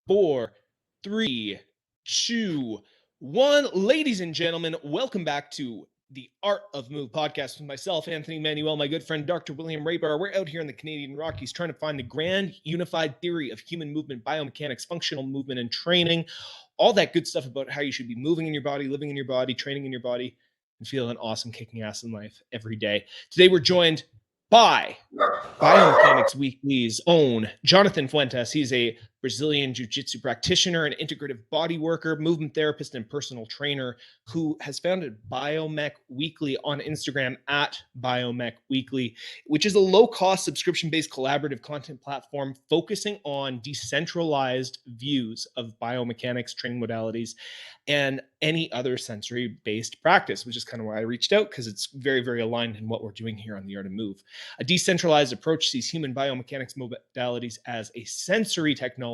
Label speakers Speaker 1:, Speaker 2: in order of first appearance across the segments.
Speaker 1: 4, 3, 2, 1. Ladies and gentlemen, welcome back to the Art of Move podcast with myself, Anthony Manuel, my good friend, Dr. William Raybar. We're out here in the Canadian Rockies trying to find the grand unified theory of human movement, biomechanics, functional movement, and training. All that good stuff about how you should be moving in your body, living in your body, training in your body, and feeling awesome, kicking ass in life every day. Today, we're joined by Biomechanics Weekly's own Jonathan Fuentes. He's a Brazilian Jiu-Jitsu practitioner, an integrative bodyworker, movement therapist, and personal trainer who has founded Biomech Weekly on Instagram at Biomech Weekly, which is a low-cost subscription-based collaborative content platform focusing on decentralized views of biomechanics, training modalities, and any other sensory-based practice, which is kind of why I reached out, because it's very, very aligned in what we're doing here on The Art of Move. A decentralized approach sees human biomechanics modalities as a sensory technology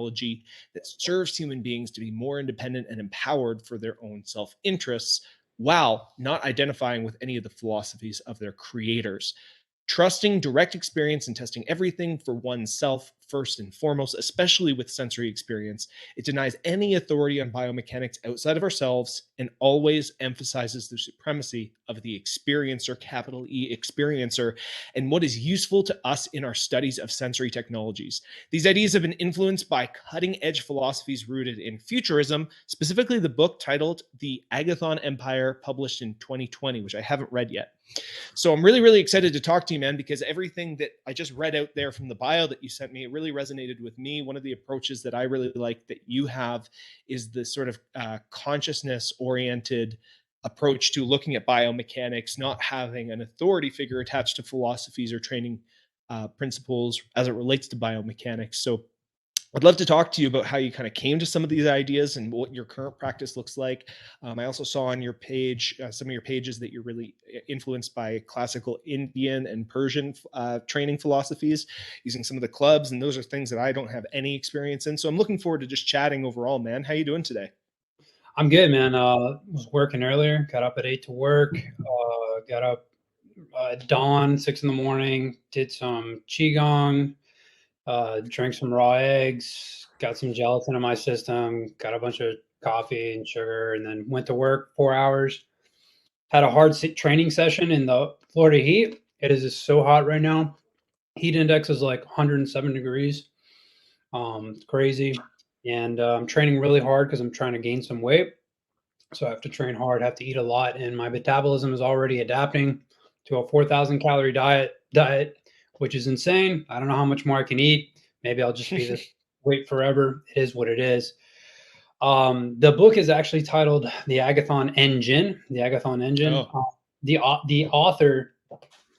Speaker 1: that serves human beings to be more independent and empowered for their own self-interests, while not identifying with any of the philosophies of their creators. Trusting direct experience and testing everything for oneself first and foremost, especially with sensory experience. It denies any authority on biomechanics outside of ourselves and always emphasizes the supremacy of the experiencer, capital E experiencer, and what is useful to us in our studies of sensory technologies. These ideas have been influenced by cutting-edge philosophies rooted in Futurism, specifically the book titled The Agathon Empire, published in 2020, which I haven't read yet. So I'm really, really excited to talk to you, man, because everything that I just read out there from the bio that you sent me, it really resonated with me. One of the approaches that I really like that you have is the sort of consciousness-oriented approach to looking at biomechanics, not having an authority figure attached to philosophies or training principles as it relates to biomechanics. So I'd love to talk to you about how you kind of came to some of these ideas and what your current practice looks like. I also saw on your page, some of your pages, that you're really influenced by classical Indian and Persian training philosophies, using some of the clubs, and those are things that I don't have any experience in. So I'm looking forward to just chatting overall, man. How you doing today?
Speaker 2: I'm good, man. Was working earlier, got up at 8 to work, got up at dawn, 6 in the morning, did some qigong, drank some raw eggs, got some gelatin in my system, got a bunch of coffee and sugar, and then went to work 4 hours. Had a hard training session in the Florida heat. It is just so hot right now. Heat index is like 107 degrees. It's crazy. And I'm training really hard because I'm trying to gain some weight. So I have to train hard, have to eat a lot, and my metabolism is already adapting to a 4,000 calorie diet, which is insane. I don't know how much more I can eat. Maybe I'll just be this weight forever. It is what it is. The book is actually titled The Agathon Engine. The Agathon Engine.
Speaker 1: Oh.
Speaker 2: The author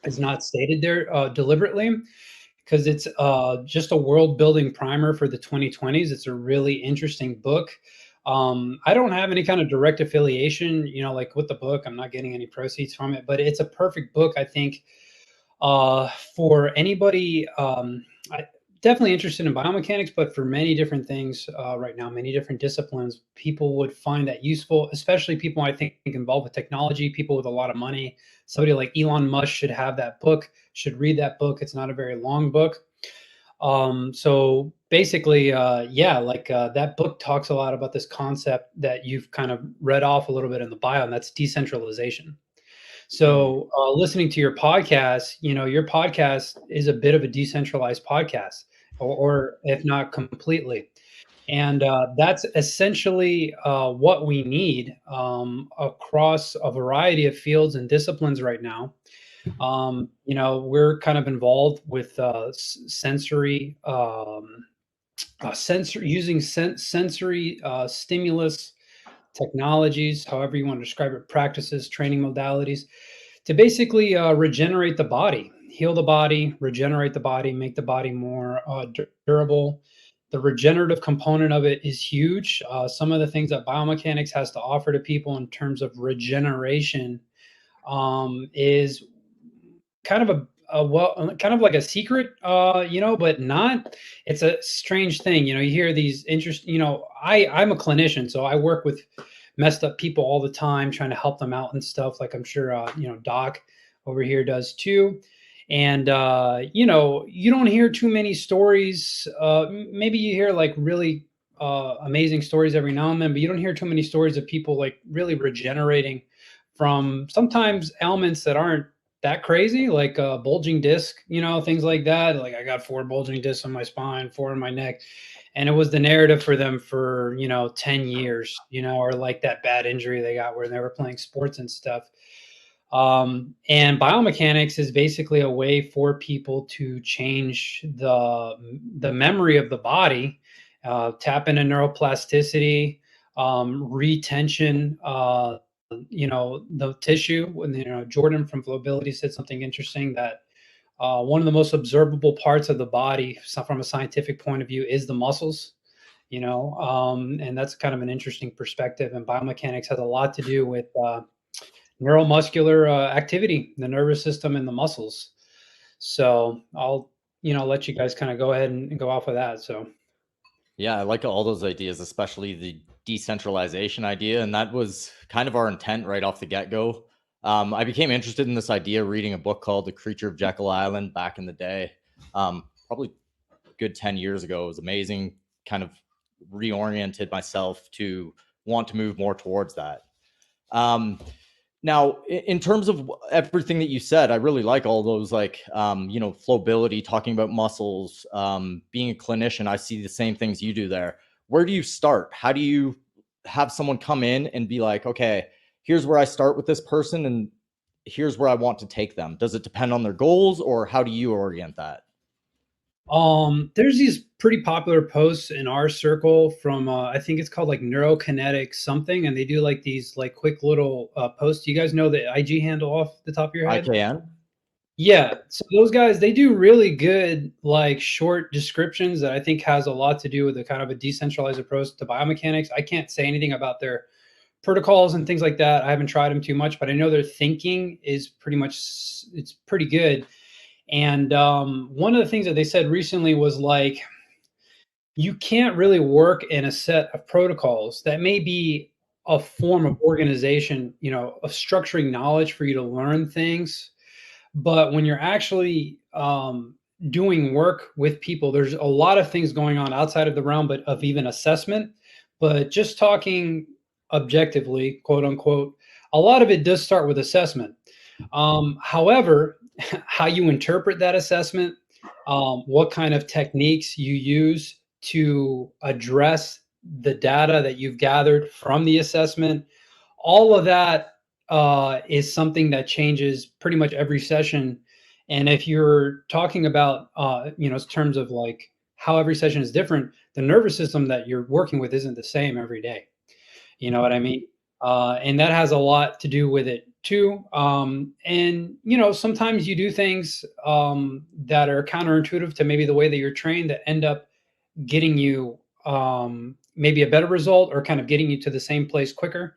Speaker 2: is not stated there deliberately, because it's just a world building primer for the 2020s. It's a really interesting book. I don't have any kind of direct affiliation, like with the book. I'm not getting any proceeds from it, but it's a perfect book, I think, for anybody definitely interested in biomechanics, but for many different things right now, many different disciplines. People would find that useful, especially people I think involved with technology, people with a lot of money. Somebody like Elon Musk should have that book, should read that book. It's not a very long book. So basically, that book talks a lot about this concept that you've kind of read off a little bit in the bio, and that's decentralization. So listening to your podcast, your podcast is a bit of a decentralized podcast, or if not completely. And that's essentially what we need across a variety of fields and disciplines right now. We're kind of involved with sensory stimulus technologies, however you want to describe it, practices, training modalities, to basically regenerate the body, heal the body, regenerate the body, make the body more durable. The regenerative component of it is huge. Some of the things that biomechanics has to offer to people in terms of regeneration is kind of kind of like a secret, but not. It's a strange thing. You hear these I'm a clinician, so I work with messed up people all the time, trying to help them out and stuff, like I'm sure, Doc over here does too. And, you don't hear too many stories. Maybe you hear like really amazing stories every now and then, but you don't hear too many stories of people like really regenerating from sometimes ailments that aren't that crazy, like bulging disc, things like that. Like I got 4 bulging discs on my spine, 4 in my neck, and it was the narrative for them for 10 years, or like that bad injury they got where they were playing sports and stuff. And biomechanics is basically a way for people to change the memory of the body, tap into neuroplasticity, retention, the tissue. When Jordan from Flowability said something interesting, that one of the most observable parts of the body, from a scientific point of view, is the muscles. And that's kind of an interesting perspective. And biomechanics has a lot to do with neuromuscular activity, the nervous system, and the muscles. So I'll let you guys kind of go ahead and go off of that. So
Speaker 3: Yeah, I like all those ideas, especially the decentralization idea. And that was kind of our intent right off the get-go. I became interested in this idea reading a book called The Creature of Jekyll Island back in the day, probably a good 10 years ago. It was amazing, kind of reoriented myself to want to move more towards that. Now, in terms of everything that you said, I really like all those, like, flowability, talking about muscles, being a clinician. I see the same things you do there. Where do you start? How do you have someone come in and be like, okay, here's where I start with this person and here's where I want to take them? Does it depend on their goals, or how do you orient that?
Speaker 2: there's these pretty popular posts in our circle from I think it's called like neurokinetic something, and they do like these like quick little posts. Do you guys know the IG handle off the top of your head?
Speaker 3: IKN?
Speaker 2: Yeah, so those guys, they do really good like short descriptions that I think has a lot to do with a kind of a decentralized approach to biomechanics. I can't say anything about their protocols and things like that. I haven't tried them too much, but I know their thinking is it's pretty good. And one of the things that they said recently was like, you can't really work in a set of protocols that may be a form of organization, of structuring knowledge for you to learn things. But when you're actually doing work with people, there's a lot of things going on outside of the realm, but of even assessment. But just talking objectively, quote unquote, a lot of it does start with assessment. However, how you interpret that assessment, what kind of techniques you use to address the data that you've gathered from the assessment, all of that is something that changes pretty much every session. And if you're talking about, in terms of like how every session is different, the nervous system that you're working with isn't the same every day. You know what I mean? And that has a lot to do with it too. And sometimes you do things that are counterintuitive to maybe the way that you're trained that end up getting you maybe a better result, or kind of getting you to the same place quicker.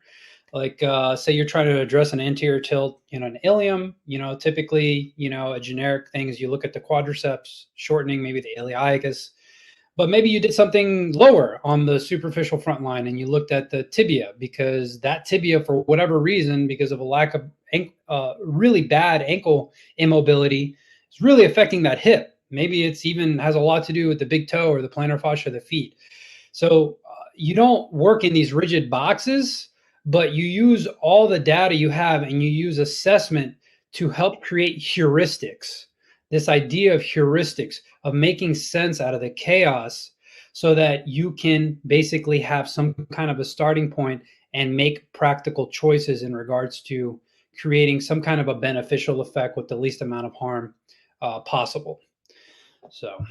Speaker 2: Like say you're trying to address an anterior tilt, an ilium, typically, a generic thing is you look at the quadriceps shortening, maybe the iliacus, but maybe you did something lower on the superficial front line and you looked at the tibia, because that tibia, for whatever reason, because of a lack of really bad ankle immobility, is really affecting that hip. Maybe it's even has a lot to do with the big toe or the plantar fascia of the feet. So you don't work in these rigid boxes, but you use all the data you have and you use assessment to help create heuristics. This idea of heuristics, of making sense out of the chaos, so that you can basically have some kind of a starting point and make practical choices in regards to creating some kind of a beneficial effect with the least amount of harm possible. So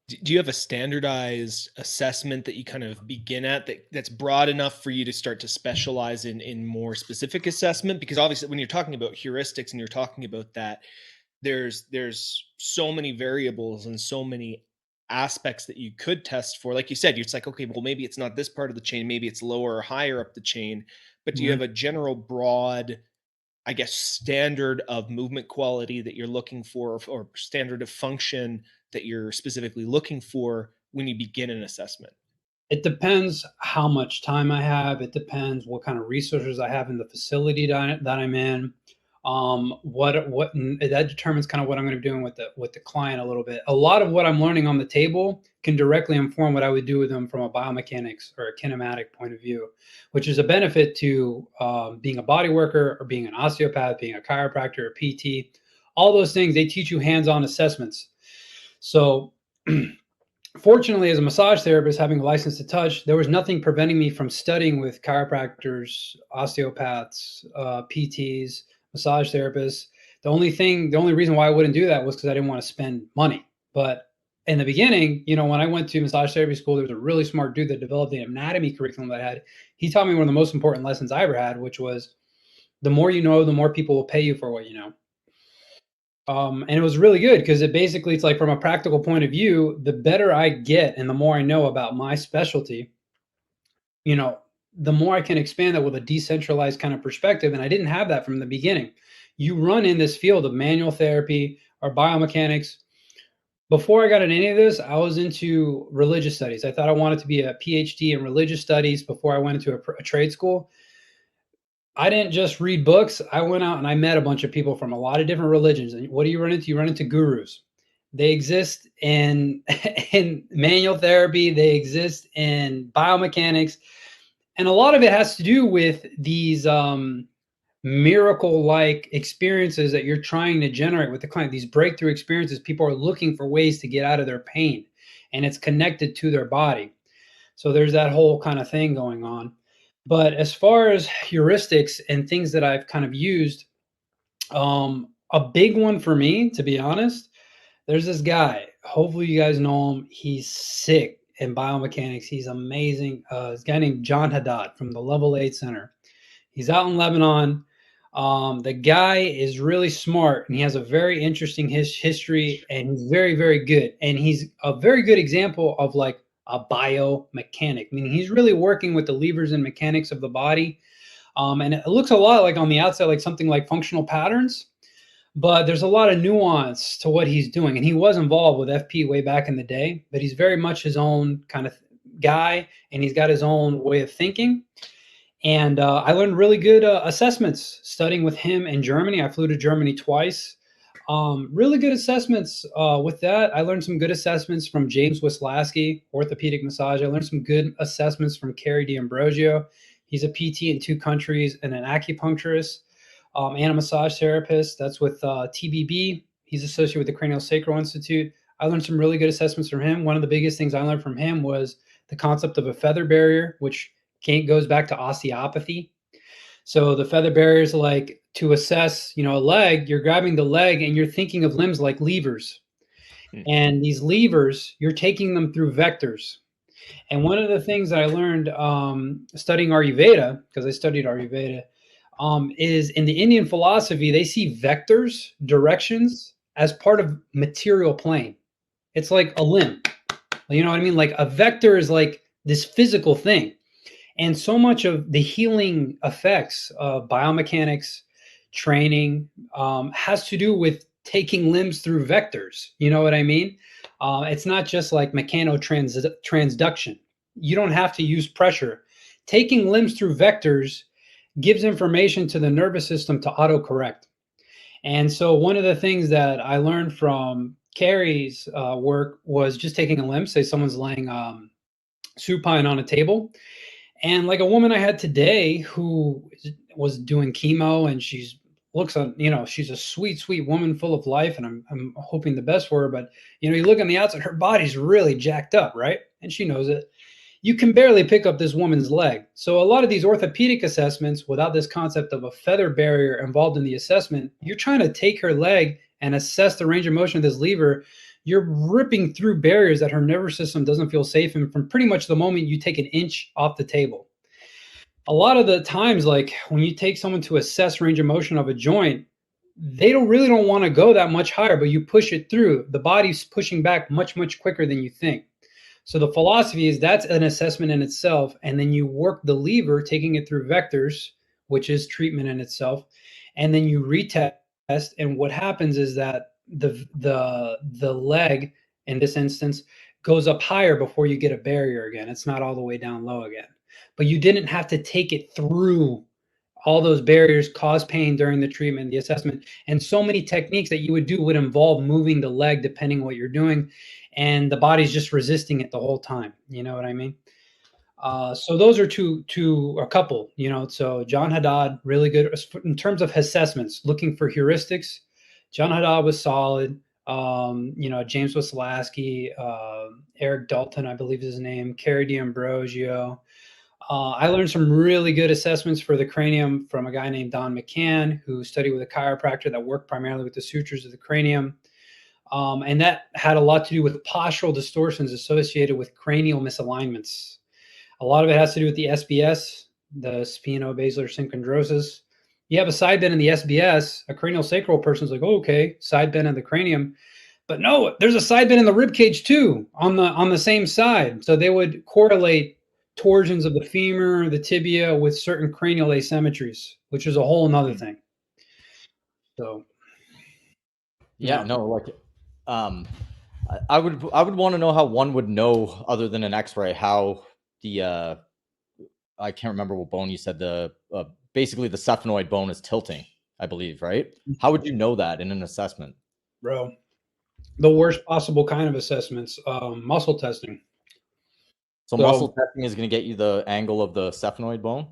Speaker 1: do you have a standardized assessment that you kind of begin at that's broad enough for you to start to specialize in more specific assessment? Because obviously when you're talking about heuristics and you're talking about that, there's so many variables and so many aspects that you could test for. Like you said, it's like, okay, well, maybe it's not this part of the chain, maybe it's lower or higher up the chain. But do you have a general broad, I guess, standard of movement quality that you're looking for, or standard of function that you're specifically looking for when you begin an assessment?
Speaker 2: it depends how much time I have. It depends what kind of resources I have in the facility that I'm in. That determines kind of what I'm going to be doing with the client a little bit. A lot of what I'm learning on the table can directly inform what I would do with them from a biomechanics or a kinematic point of view, which is a benefit to being a body worker or being an osteopath, being a chiropractor, or PT. All those things, they teach you hands-on assessments. So fortunately, as a massage therapist, having a license to touch, there was nothing preventing me from studying with chiropractors, osteopaths, PTs, massage therapists. The only reason why I wouldn't do that was because I didn't want to spend money. But in the beginning, when I went to massage therapy school, there was a really smart dude that developed the anatomy curriculum that I had. He taught me one of the most important lessons I ever had, which was the more you know, the more people will pay you for what you know. And it was really good because it's like from a practical point of view, the better I get and the more I know about my specialty, the more I can expand that with a decentralized kind of perspective. And I didn't have that from the beginning. You run in this field of manual therapy or biomechanics. Before I got into any of this, I was into religious studies. I thought I wanted to be a PhD in religious studies before I went into a trade school. I didn't just read books. I went out and I met a bunch of people from a lot of different religions. And what do you run into? You run into gurus. They exist in in manual therapy. They exist in biomechanics. And a lot of it has to do with these miracle-like experiences that you're trying to generate with the client. These breakthrough experiences, people are looking for ways to get out of their pain, and it's connected to their body. So there's that whole kind of thing going on. But as far as heuristics and things that I've kind of used, a big one for me, to be honest, there's this guy. Hopefully you guys know him. He's sick in biomechanics. He's amazing. This guy named John Haddad from the Level 8 Center. He's out in Lebanon. The guy is really smart and he has a very interesting history and he's very, very good. And he's a very good example of like a biomechanic, meaning he's really working with the levers and mechanics of the body. And it looks a lot like on the outside, like something like functional patterns, but there's a lot of nuance to what he's doing. And he was involved with FP way back in the day, but he's very much his own kind of guy and he's got his own way of thinking. And I learned really good assessments studying with him in Germany. I flew to Germany twice. Really good assessments with that. I learned some good assessments from James Wisłaski, orthopedic massage. I learned some good assessments from Kerry D'Ambrosio. He's a PT in 2 countries and an acupuncturist and a massage therapist. That's with TBB. He's associated with the Craniosacral Institute. I learned some really good assessments from him. One of the biggest things I learned from him was the concept of a feather barrier, which goes back to osteopathy. So the feather barrier is like to assess, a leg, you're grabbing the leg and you're thinking of limbs like levers. And these levers, you're taking them through vectors. And one of the things that I learned studying Ayurveda, because I studied Ayurveda, is in the Indian philosophy, they see vectors, directions, as part of material plane. It's like a limb. You know what I mean? Like a vector is like this physical thing. And so much of the healing effects of biomechanics training has to do with taking limbs through vectors. You know what I mean? It's not just like mechanotransduction. You don't have to use pressure. Taking limbs through vectors gives information to the nervous system to autocorrect. And so one of the things that I learned from Carrie's work was just taking a limb, say someone's laying supine on a table. And like a woman I had today who was doing chemo and she's a sweet, sweet woman full of life. And I'm hoping the best for her. But, you look on the outside, her body's really jacked up, right? And she knows it. You can barely pick up this woman's leg. So a lot of these orthopedic assessments, without this concept of a feather barrier involved in the assessment, you're trying to take her leg and assess the range of motion of this lever. You're ripping through barriers that her nervous system doesn't feel safe in from pretty much the moment you take an inch off the table. A lot of the times, like when you take someone to assess range of motion of a joint, they don't want to go that much higher, but you push it through. The body's pushing back much, much quicker than you think. So the philosophy is that's an assessment in itself. And then you work the lever, taking it through vectors, which is treatment in itself. And then you retest. And what happens is that the leg in this instance goes up higher before you get a barrier again. It's not all the way down low again, but you didn't have to take it through All those barriers cause pain during the treatment, the assessment, and so many techniques that you would do would involve moving the leg depending on what you're doing, and the body's just resisting it the whole time. You know what I mean? So those are a couple, so John Haddad, really good in terms of assessments, looking for heuristics. John Haddad was solid. James Wisłaski, Eric Dalton, I believe is his name, Carrie D'Ambrosio. I learned some really good assessments for the cranium from a guy named Don McCann, who studied with a chiropractor that worked primarily with the sutures of the cranium. And that had a lot to do with postural distortions associated with cranial misalignments. A lot of it has to do with the SBS, the spinobasilar synchondrosis. You have a side bend in the SBS, a cranial sacral person's like, oh, okay, side bend in the cranium. But no, there's a side bend in the rib cage too, on the same side. So they would correlate torsions of the femur, the tibia with certain cranial asymmetries, which is a whole nother thing. So
Speaker 3: yeah, no, like I would want to know how one would know, other than an X-ray, how the I can't remember what bone you said, the basically the sphenoid bone is tilting, I believe, right? How would you know that in an assessment?
Speaker 2: Bro, the worst possible kind of assessments, muscle testing.
Speaker 3: So muscle testing is going to get you the angle of the sphenoid bone?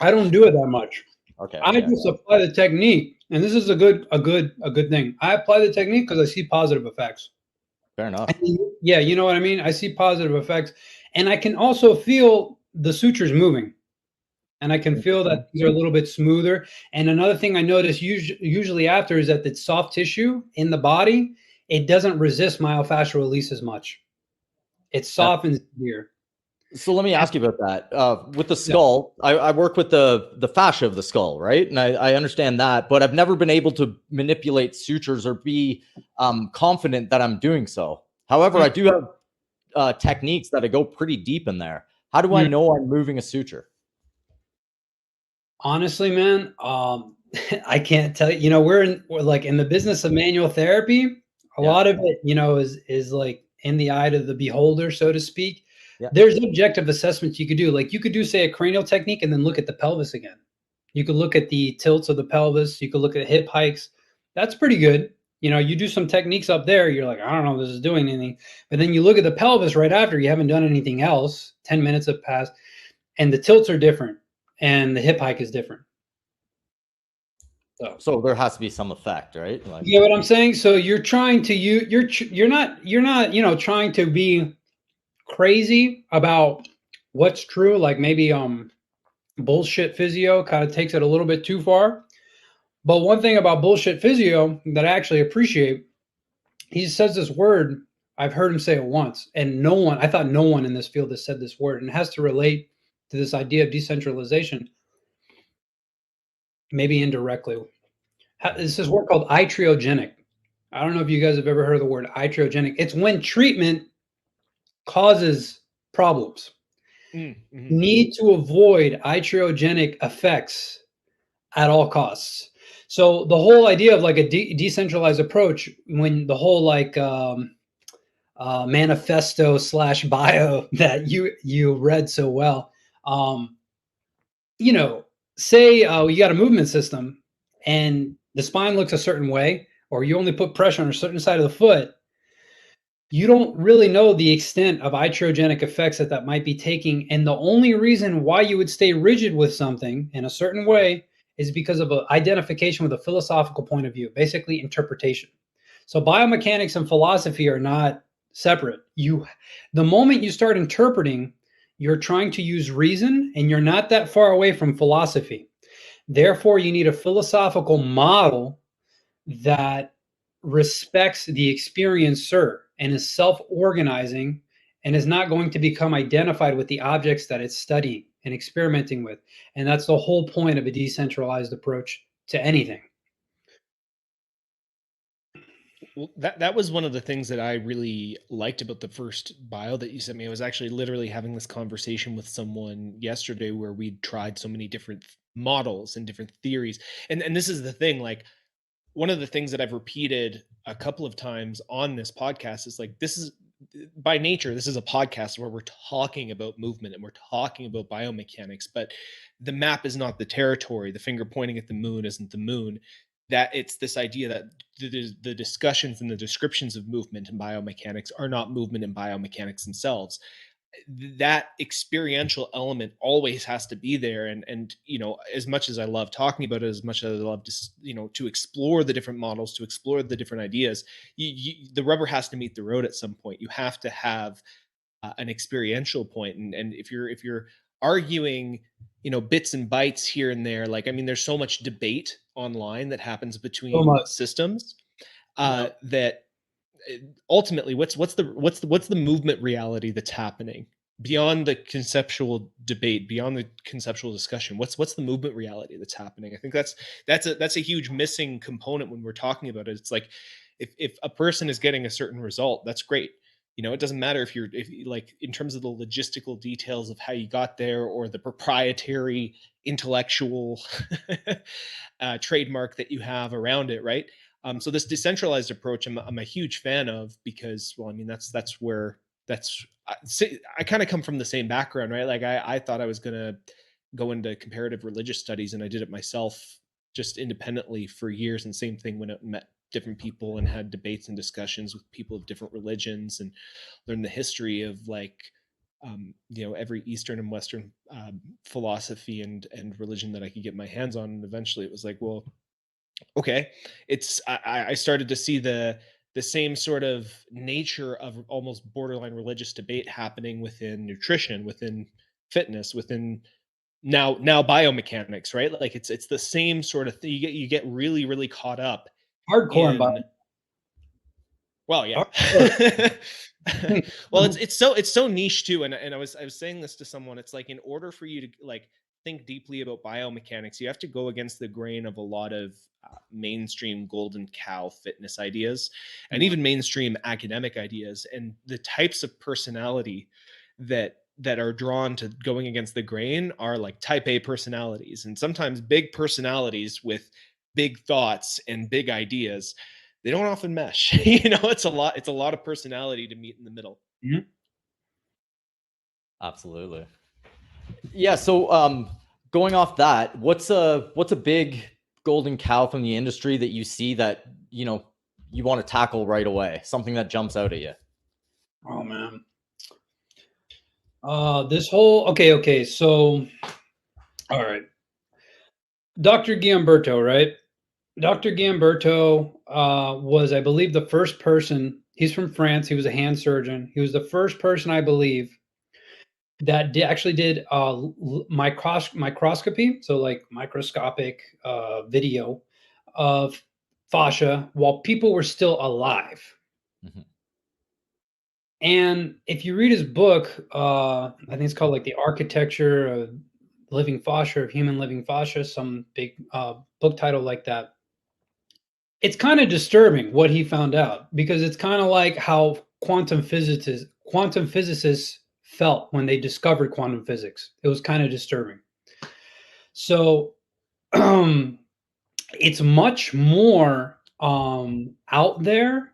Speaker 2: I don't do it that much.
Speaker 3: Okay.
Speaker 2: I just apply the technique, and this is a good thing. I apply the technique because I see positive effects.
Speaker 3: Fair enough.
Speaker 2: Yeah, you know what I mean? I see positive effects, and I can also feel the sutures moving, and I can feel that these are a little bit smoother. And another thing I notice usually after is that the soft tissue in the body, it doesn't resist myofascial release as much. It softens here.
Speaker 3: So let me ask you about that. With the skull, yeah. I work with the fascia of the skull, right? And I understand that, but I've never been able to manipulate sutures or be confident that I'm doing so. However, I do have techniques that I go pretty deep in there. How do I know I'm moving a suture?
Speaker 2: Honestly, man, I can't tell you. We're like in the business of manual therapy. A lot of it, is like in the eye of the beholder, so to speak. Yeah. There's objective assessments you could do. Like you could do, say, a cranial technique and then look at the pelvis again. You could look at the tilts of the pelvis. You could look at hip hikes. That's pretty good. You do some techniques up there. You're like, I don't know if this is doing anything. But then you look at the pelvis right after. You haven't done anything else. 10 minutes have passed. And the tilts are different. And the hip hike is different.
Speaker 3: So there has to be some effect, right?
Speaker 2: Like, you know what I'm saying? So you're trying to you're not trying to be crazy about what's true. Like maybe bullshit physio kind of takes it a little bit too far. But one thing about bullshit physio that I actually appreciate, he says this word. I've heard him say it once, and I thought no one in this field has said this word, and it has to relate to this idea of decentralization, maybe indirectly. It's this word called iatriogenic. I don't know if you guys have ever heard of the word iatriogenic. It's when treatment causes problems. Mm-hmm. Need to avoid iatriogenic effects at all costs. So the whole idea of like a decentralized approach, when the whole like manifesto / bio that you read so well, say you got a movement system and the spine looks a certain way, or you only put pressure on a certain side of the foot, you don't really know the extent of iatriogenic effects that might be taking. And the only reason why you would stay rigid with something in a certain way is because of an identification with a philosophical point of view, basically interpretation. So biomechanics and philosophy are not separate. The moment you start interpreting, you're trying to use reason, and you're not that far away from philosophy. Therefore, you need a philosophical model that respects the experiencer and is self-organizing and is not going to become identified with the objects that it's studying and experimenting with. And that's the whole point of a decentralized approach to anything.
Speaker 1: Well, that was one of the things that I really liked about the first bio that you sent me. I was actually literally having this conversation with someone yesterday where we'd tried so many different models and different theories. And this is the thing, like, one of the things that I've repeated a couple of times on this podcast is like, this is by nature, this is a podcast where we're talking about movement and we're talking about biomechanics, but the map is not the territory. The finger pointing at the moon isn't the moon. That it's this idea that the discussions and the descriptions of movement and biomechanics are not movement and biomechanics themselves. That experiential element always has to be there. And as much as I love talking about it, as much as I love to explore the different models, to explore the different ideas, the rubber has to meet the road at some point. You have to have an experiential point. And if you're arguing bits and bytes here and there, like, I mean, there's so much debate online that happens between systems that ultimately what's the movement reality that's happening beyond the conceptual debate, beyond the conceptual discussion. What's the movement reality that's happening? I think that's a huge missing component when we're talking about it. It's like, if a person is getting a certain result, that's great. It doesn't matter if like, in terms of the logistical details of how you got there, or the proprietary intellectual trademark that you have around it, right? So this decentralized approach, I'm a huge fan of, because, well, I mean, I kind of come from the same background, right? Like, I thought I was going to go into comparative religious studies, and I did it myself just independently for years. And same thing when I met different people and had debates and discussions with people of different religions, and learned the history of, like, every Eastern and Western philosophy and religion that I could get my hands on. And eventually it was like, well, okay, I started to see the same sort of nature of almost borderline religious debate happening within nutrition, within fitness, within now biomechanics, right? Like, it's the same sort of thing. You get really, really caught up
Speaker 2: hardcore.
Speaker 1: Well, yeah. Well, it's so niche too. And I was saying this to someone. It's like, in order for you to, like, think deeply about biomechanics, you have to go against the grain of a lot of mainstream golden cow fitness ideas, and even mainstream academic ideas. And the types of personality that are drawn to going against the grain are like type A personalities, and sometimes big personalities with big thoughts and big ideas. They don't often mesh. It's a lot of personality to meet in the middle.
Speaker 2: Mm-hmm.
Speaker 3: Absolutely. Yeah. So going off that, what's a big golden cow from the industry that you see that you want to tackle right away? Something that jumps out at you.
Speaker 2: Oh man. This whole okay. So, all right. Dr. Giamberto, right? Dr. Giamberto was, I believe, the first person. He's from France. He was a hand surgeon. He was the first person, I believe, that actually did microscopy, so like microscopic video of fascia while people were still alive. Mm-hmm. And if you read his book, I think it's called like The Architecture of Living Fascia, of Human Living Fascia, some big book title like that. It's kind of disturbing what he found out, because it's kind of like how quantum physicists felt when they discovered quantum physics. It was kind of disturbing. So it's much more out there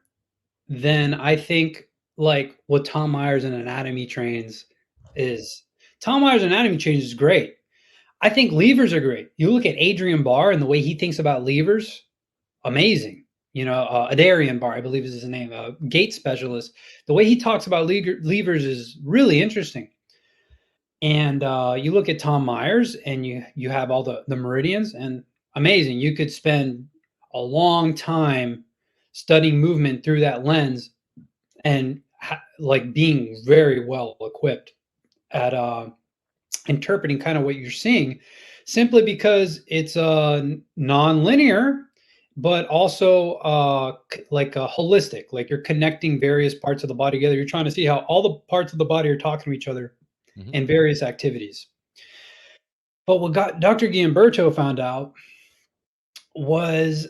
Speaker 2: than I think, like what Tom Myers and Anatomy Trains is. Tom Myers Anatomy Trains is great. I think levers are great. You look at Adrian Barr and the way he thinks about levers, amazing. Adarian Barr, I believe is his name, a gait specialist. The way he talks about levers is really interesting. And you look at Tom Myers, and you have all the meridians, and amazing. You could spend a long time studying movement through that lens, and like being very well equipped at interpreting kind of what you're seeing, simply because it's non-linear, but also like a holistic. Like, you're connecting various parts of the body together. You're trying to see how all the parts of the body are talking to each other in various activities. But what Dr. Giamberto found out was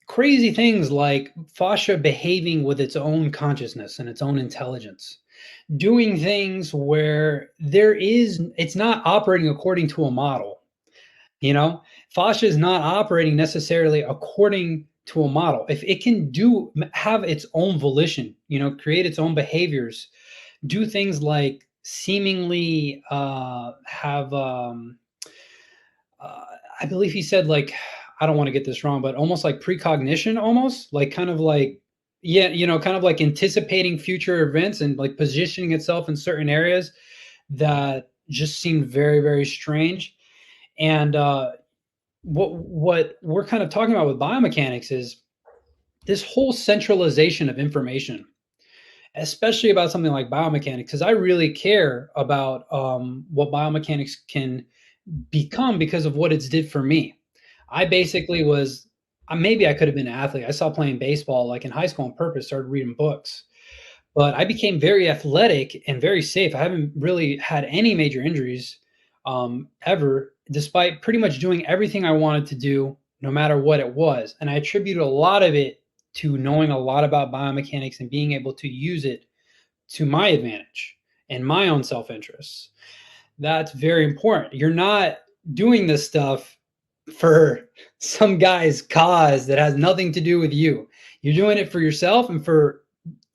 Speaker 2: crazy things like fascia behaving with its own consciousness and its own intelligence, doing things where it's not operating according to a model. Fascia is not operating necessarily according to a model, if it can have its own volition, create its own behaviors, do things like seemingly have I believe he said, like, I don't want to get this wrong, but almost like precognition, almost like kind of like, yeah, kind of like anticipating future events and like positioning itself in certain areas that just seem very, very strange. And what we're kind of talking about with biomechanics is this whole centralization of information, especially about something like biomechanics, because I really care about what biomechanics can become because of what it's did for me. I basically was, maybe I could have been an athlete. I stopped playing baseball like in high school on purpose, started reading books. But I became very athletic and very safe. I haven't really had any major injuries ever, despite pretty much doing everything I wanted to do, no matter what it was. And I attributed a lot of it to knowing a lot about biomechanics and being able to use it to my advantage and my own self-interest. That's very important. You're not doing this stuff for some guy's cause that has nothing to do with you. You're doing it for yourself and for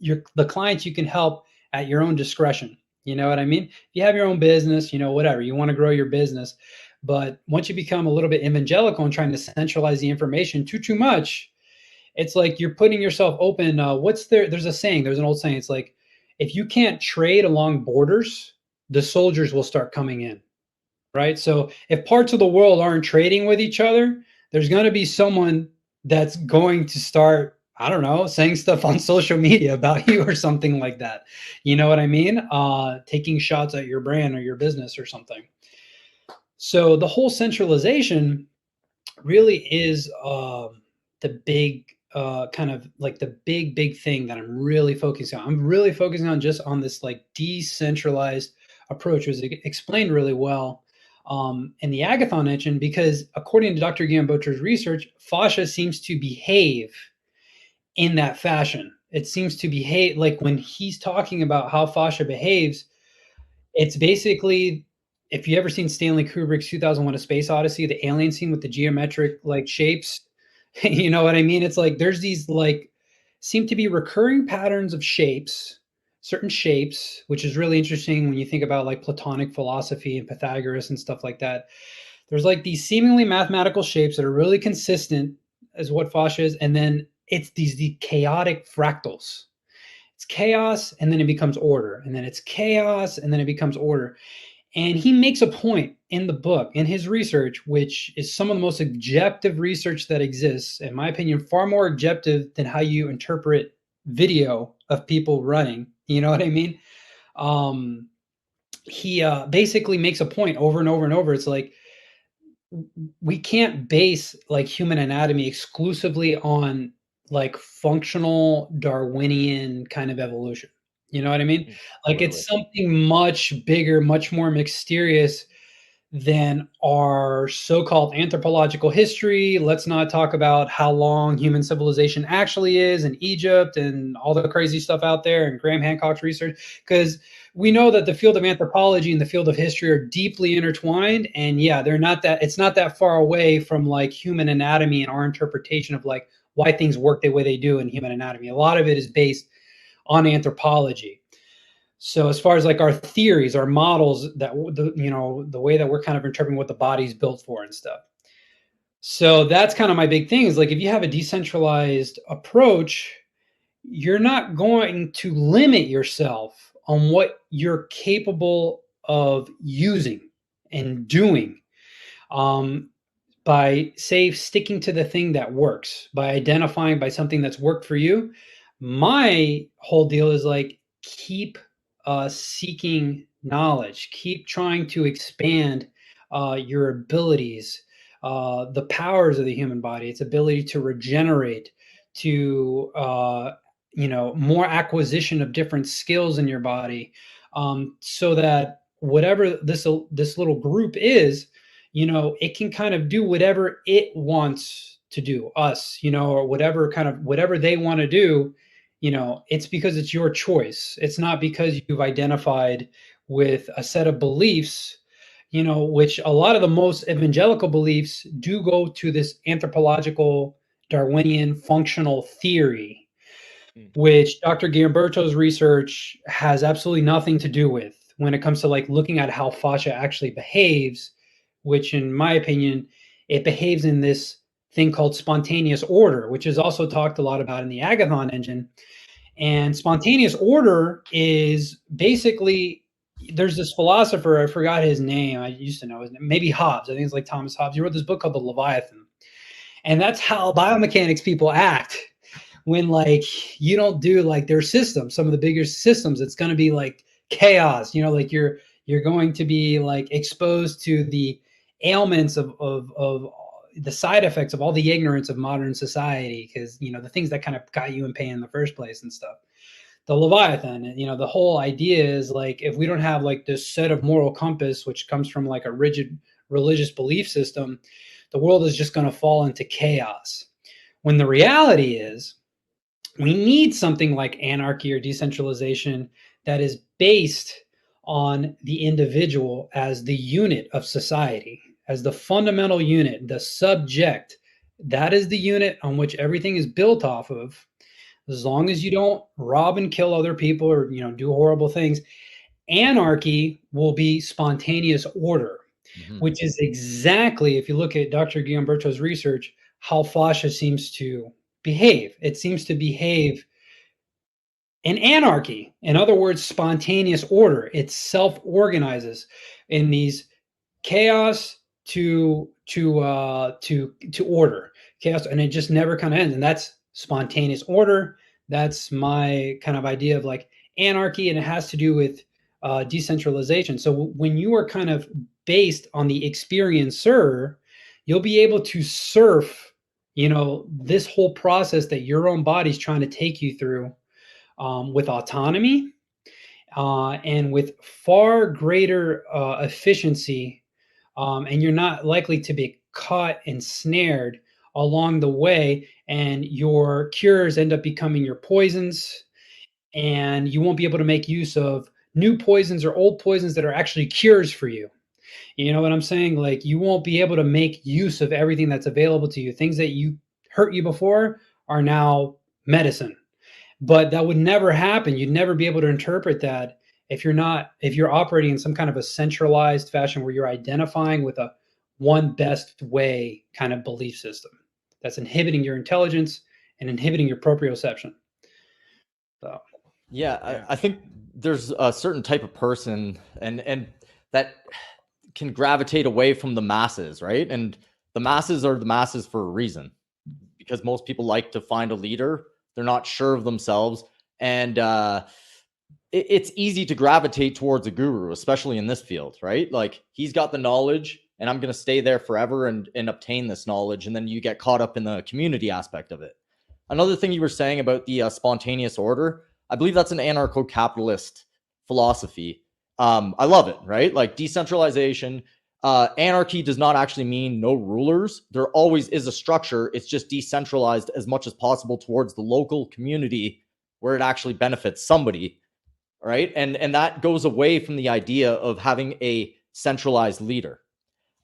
Speaker 2: the clients you can help at your own discretion. You know what I mean? If you have your own business, whatever, you want to grow your business. But once you become a little bit evangelical and trying to centralize the information too much, it's like you're putting yourself open. There's a saying, there's an old saying. It's like, if you can't trade along borders, the soldiers will start coming in. Right? So if parts of the world aren't trading with each other, there's going to be someone that's going to start, I don't know, saying stuff on social media about you or something like that. You know what I mean? Taking shots at your brand or your business or something. So the whole centralization really is the big kind of like the big thing that I'm really focusing on. I'm really focusing on just on this like decentralized approach, was explained really well in the Agathon Engine, because according to Dr. Guillaume Boucher's research, fascia seems to behave in that fashion. It seems to behave like when he's talking about how fascia behaves, it's basically, if you ever seen Stanley Kubrick's 2001: A Space Odyssey, the alien scene with the geometric like shapes, you know what I mean? It's like there's these like seem to be recurring patterns of shapes, certain shapes, which is really interesting when you think about like Platonic philosophy and Pythagoras and stuff like that. There's like these seemingly mathematical shapes that are really consistent as what fascia is, and then it's the chaotic fractals. It's chaos and then it becomes order, and then it's chaos and then it becomes order. And he makes a point in the book, in his research, which is some of the most objective research that exists, in my opinion, far more objective than how you interpret video of people running. You know what I mean? He basically makes a point over and over and over. It's like, we can't base like human anatomy exclusively on like functional Darwinian kind of evolution. You know what I mean? Like it's something much bigger, much more mysterious than our so-called anthropological history. Let's not talk about how long human civilization actually is in Egypt and all the crazy stuff out there and Graham Hancock's research, because we know that the field of anthropology and the field of history are deeply intertwined. And yeah, it's not that far away from like human anatomy and our interpretation of like why things work the way they do in human anatomy. A lot of it is based on anthropology. So as far as like our theories, our models, that the way that we're kind of interpreting what the body's built for and stuff. So that's kind of my big thing, is like, if you have a decentralized approach, you're not going to limit yourself on what you're capable of using and doing by, say, sticking to the thing that works, by identifying by something that's worked for you. My whole deal is like, keep seeking knowledge, keep trying to expand your abilities, the powers of the human body, its ability to regenerate, to more acquisition of different skills in your body, so that whatever this little group is, it can kind of do whatever it wants to do, us, or whatever they want to do. It's because it's your choice. It's not because you've identified with a set of beliefs, which a lot of the most evangelical beliefs do go to this anthropological Darwinian functional theory, which Dr. Giamberto's research has absolutely nothing to do with when it comes to like looking at how fascia actually behaves, which in my opinion, it behaves in this thing called spontaneous order, which is also talked a lot about in the Agathon Engine. And spontaneous order is basically, there's this philosopher, I forgot his name. I used to know his name, maybe Hobbes. I think it's like Thomas Hobbes. He wrote this book called The Leviathan. And that's how biomechanics people act when like you don't do like their systems, some of the bigger systems. It's going to be like chaos, you know, like you're going to be like exposed to the ailments of the side effects of all the ignorance of modern society, because you know the things that kind of got you in pain in the first place and stuff. The Leviathan, you know, the whole idea is like if we don't have like this set of moral compass which comes from like a rigid religious belief system, the world is just going to fall into chaos, when the reality is we need something like anarchy or decentralization that is based on the individual as the unit of society, as the fundamental unit, the subject. That is the unit on which everything is built off of. As long as you don't rob and kill other people or, you know, do horrible things, anarchy will be spontaneous order, which is exactly, if you look at Dr. Giamberto's research, how fascia seems to behave. It seems to behave in anarchy. In other words, spontaneous order. It self-organizes in these chaos to order, chaos, and it just never kind of ends. And that's spontaneous order. That's my kind of idea of like anarchy, and it has to do with decentralization. So when you are kind of based on the experiencer, you'll be able to surf, you know, this whole process that your own body's trying to take you through, with autonomy, and with far greater efficiency, and you're not likely to be caught and snared along the way, and your cures end up becoming your poisons, and you won't be able to make use of new poisons or old poisons that are actually cures for you. You know what I'm saying? Like you won't be able to make use of everything that's available to you. Things that you hurt you before are now medicine. But that would never happen. You'd never be able to interpret that if you're operating in some kind of a centralized fashion where you're identifying with a one best way kind of belief system that's inhibiting your intelligence and inhibiting your proprioception. So
Speaker 3: Yeah, I think there's a certain type of person and that can gravitate away from the masses, right? And the masses are the masses for a reason, because most people like to find a leader. They're not sure of themselves, and it's easy to gravitate towards a guru, especially in this field, right? Like he's got the knowledge, and I'm going to stay there forever and obtain this knowledge, and then you get caught up in the community aspect of it. Another thing you were saying about the spontaneous order, I believe that's an anarcho-capitalist philosophy. I love it, right? Like decentralization. Anarchy does not actually mean no rulers. There always is a structure. It's just decentralized as much as possible towards the local community where it actually benefits somebody, right? And that goes away from the idea of having a centralized leader.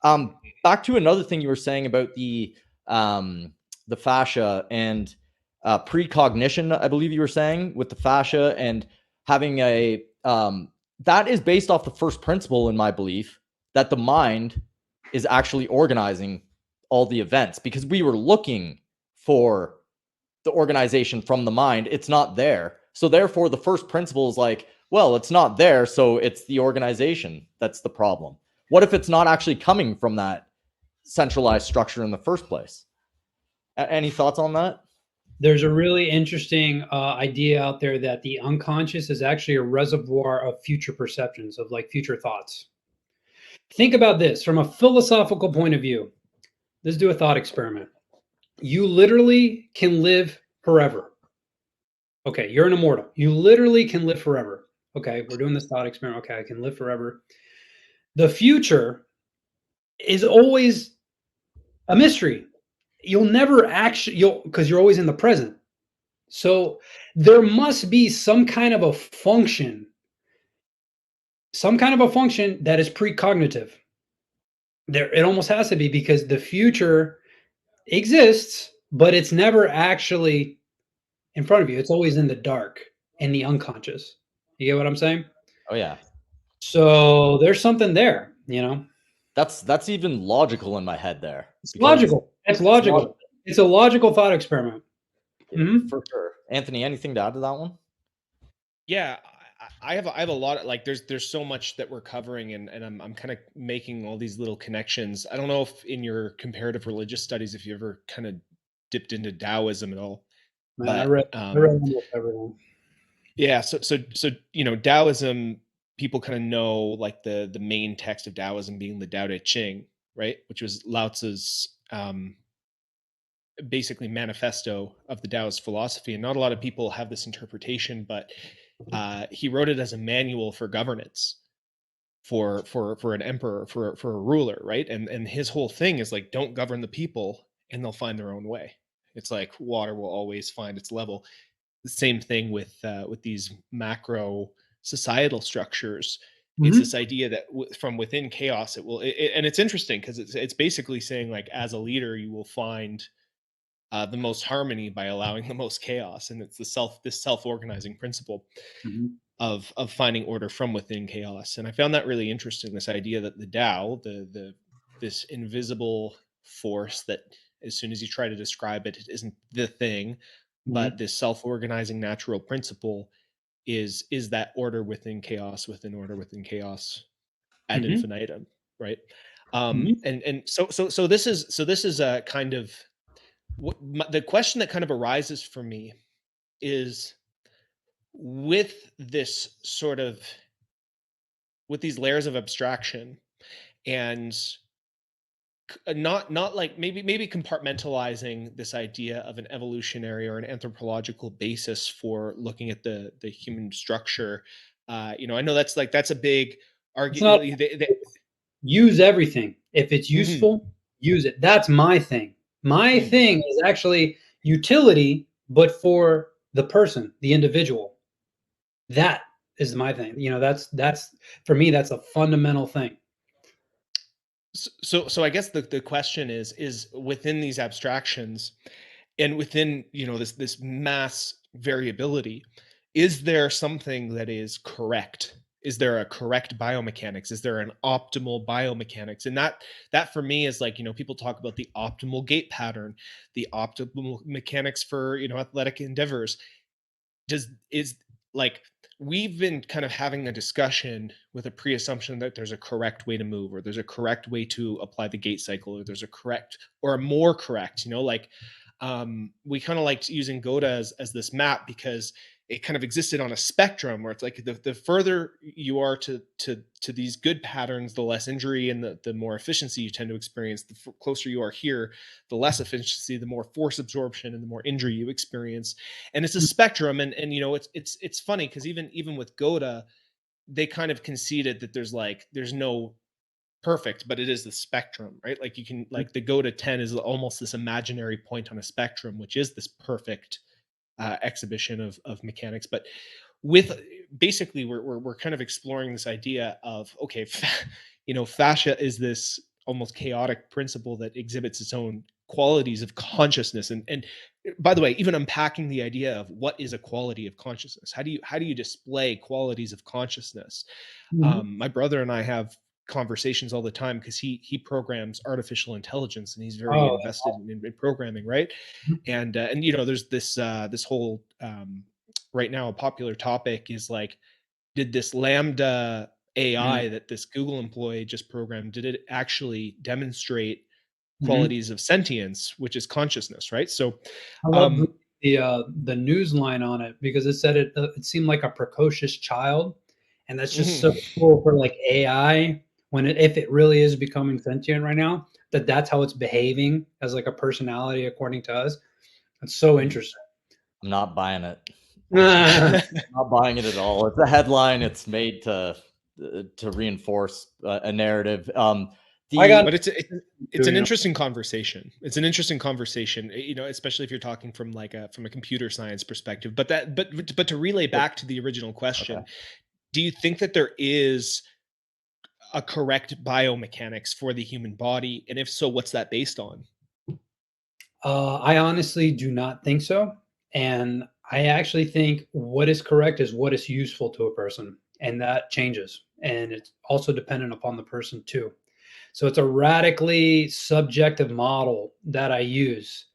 Speaker 3: Back to another thing you were saying about the fascia and precognition, I believe you were saying, with the fascia and having a that is based off the first principle in my belief, that the mind is actually organizing all the events, because we were looking for the organization from the mind. It's not there. So therefore the first principle is like, well, it's not there, so it's the organization that's the problem. What if it's not actually coming from that centralized structure in the first place? Any thoughts on that?
Speaker 2: there's a really interesting idea out there that the unconscious is actually a reservoir of future perceptions, of like future thoughts. Think about this from a philosophical point of view. Let's do a thought experiment. You literally can live forever. Okay, you're an immortal. You literally can live forever. Okay, we're doing this thought experiment. Okay, I can live forever. The future is always a mystery. You'll never actually, because you're always in the present. So there must be some kind of a function that is precognitive. There, it almost has to be, because the future exists, but it's never actually in front of you. It's always in the dark, in the unconscious. You get what I'm saying?
Speaker 3: Oh yeah.
Speaker 2: So there's something there, you know.
Speaker 3: That's even logical in my head there.
Speaker 2: It's
Speaker 3: Because
Speaker 2: logical. It's logical. It's a logical thought experiment. Mhm.
Speaker 3: for sure. Anthony, anything to add to that one?
Speaker 1: Yeah, I have a lot of like there's so much that we're covering, and I'm kind of making all these little connections. I don't know if in your comparative religious studies if you ever kind of dipped into Taoism at all,
Speaker 2: Man,
Speaker 1: but
Speaker 2: I read almost everything.
Speaker 1: yeah, so Taoism, people kind of know like the main text of Taoism being the Tao Te Ching, right, which was Lao Tzu's basically manifesto of the Taoist philosophy. And not a lot of people have this interpretation, but he wrote it as a manual for governance for an emperor, for a ruler, right? And his whole thing is like, don't govern the people and they'll find their own way. It's like water will always find its level. The same thing with these macro societal structures. It's
Speaker 2: Mhm.
Speaker 1: this idea that from within chaos it will and it's interesting because it's basically saying like as a leader you will find the most harmony by allowing the most chaos, and it's this self-organizing principle
Speaker 2: Mhm.
Speaker 1: of finding order from within chaos. And I found that really interesting, this idea that the Tao, the this invisible force that as soon as you try to describe it, it isn't the thing, but
Speaker 2: Mhm.
Speaker 1: this self-organizing natural principle is that order within chaos, within order within chaos, ad
Speaker 2: Mhm.
Speaker 1: infinitum, right?
Speaker 2: Mhm.
Speaker 1: And so this is a kind of the question that kind of arises for me is, with this sort of with these layers of abstraction, and not like maybe compartmentalizing this idea of an evolutionary or an anthropological basis for looking at the human structure. I know that's a big
Speaker 2: It's not
Speaker 1: argument.
Speaker 2: use everything. If it's
Speaker 1: Mhm,
Speaker 2: useful, use it. That's my thing. My
Speaker 1: mhm.
Speaker 2: thing is actually utility, but for the person, the individual. That is my thing. You know, that's for me, that's a fundamental thing.
Speaker 1: So I guess the question is within these abstractions and within this mass variability, is there something that is correct? Is there a correct biomechanics? Is there an optimal biomechanics? And that for me is like, people talk about the optimal gait pattern, the optimal mechanics for athletic endeavors. Does is like, we've been kind of having a discussion with a pre-assumption that there's a correct way to move, or there's a correct way to apply the gait cycle, or there's a correct or a more correct, like we kind of liked using Goda as this map because it kind of existed on a spectrum where it's like the further you are to these good patterns, the less injury and the more efficiency you tend to experience. The closer you are here, the less efficiency, the more force absorption, and the more injury you experience. And it's a spectrum. And it's funny because even with Goda, they kind of conceded that there's no perfect, but it is the spectrum, right? Like you can, like, the Goda 10 is almost this imaginary point on a spectrum, which is this perfect exhibition of mechanics. But with basically we're kind of exploring this idea of, okay, fascia is this almost chaotic principle that exhibits its own qualities of consciousness. And by the way, even unpacking the idea of what is a quality of consciousness, how do you display qualities of consciousness?
Speaker 2: Mhm.
Speaker 1: My brother and I have conversations all the time because he programs artificial intelligence, and he's very
Speaker 2: Oh,
Speaker 1: invested in programming, right? And there's this whole right now a popular topic is like, did this lambda
Speaker 2: mhm.
Speaker 1: AI that this Google employee just programmed, did it actually demonstrate
Speaker 2: Mhm.
Speaker 1: qualities of sentience, which is consciousness, right? So
Speaker 2: I love
Speaker 1: um
Speaker 2: the news line on it because it said it seemed like a precocious child, and that's just
Speaker 1: mhm.
Speaker 2: so cool for like AI when if it really is becoming sentient right now, that's how it's behaving as like a personality according to us. It's so
Speaker 1: Mhm.
Speaker 2: interesting.
Speaker 3: I'm not buying it. Not buying it at all. It's a headline. It's made to reinforce a narrative.
Speaker 2: I got
Speaker 3: The
Speaker 1: But it's an
Speaker 2: doing it.
Speaker 1: interesting conversation. It's an interesting conversation, especially if you're talking from from a computer science perspective. But to relay back to the original
Speaker 3: okay.
Speaker 1: question, do you think that there is a correct biomechanics for the human body? And if so, what's that based on?
Speaker 2: I honestly do not think so. And I actually think what is correct is what is useful to a person. And that changes. And it's also dependent upon the person too. So it's a radically subjective model that I use.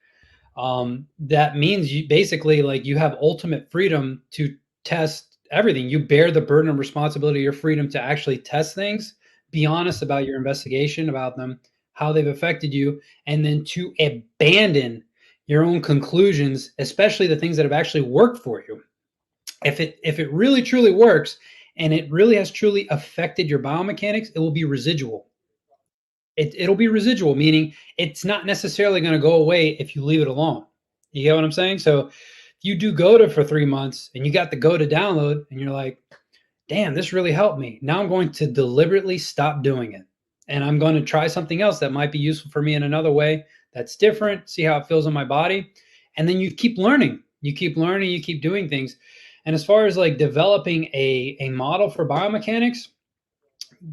Speaker 2: That means you basically like you have ultimate freedom to test everything. You bear the burden of responsibility, your freedom to actually test things, be honest about your investigation about them, how they've affected you, and then to abandon your own conclusions, especially the things that have actually worked for you. If it really truly works and it really has truly affected your biomechanics, it will be residual. It'll be residual, meaning it's not necessarily going to go away if you leave it alone. You get what I'm saying? So if you do GOTA for 3 months and you got the GOTA download and you're like, damn, this really helped me. Now I'm going to deliberately stop doing it. And I'm going to try something else that might be useful for me in another way that's different, see how it feels in my body. And then you keep learning. You keep learning, you keep doing things. And as far as like developing a model for biomechanics,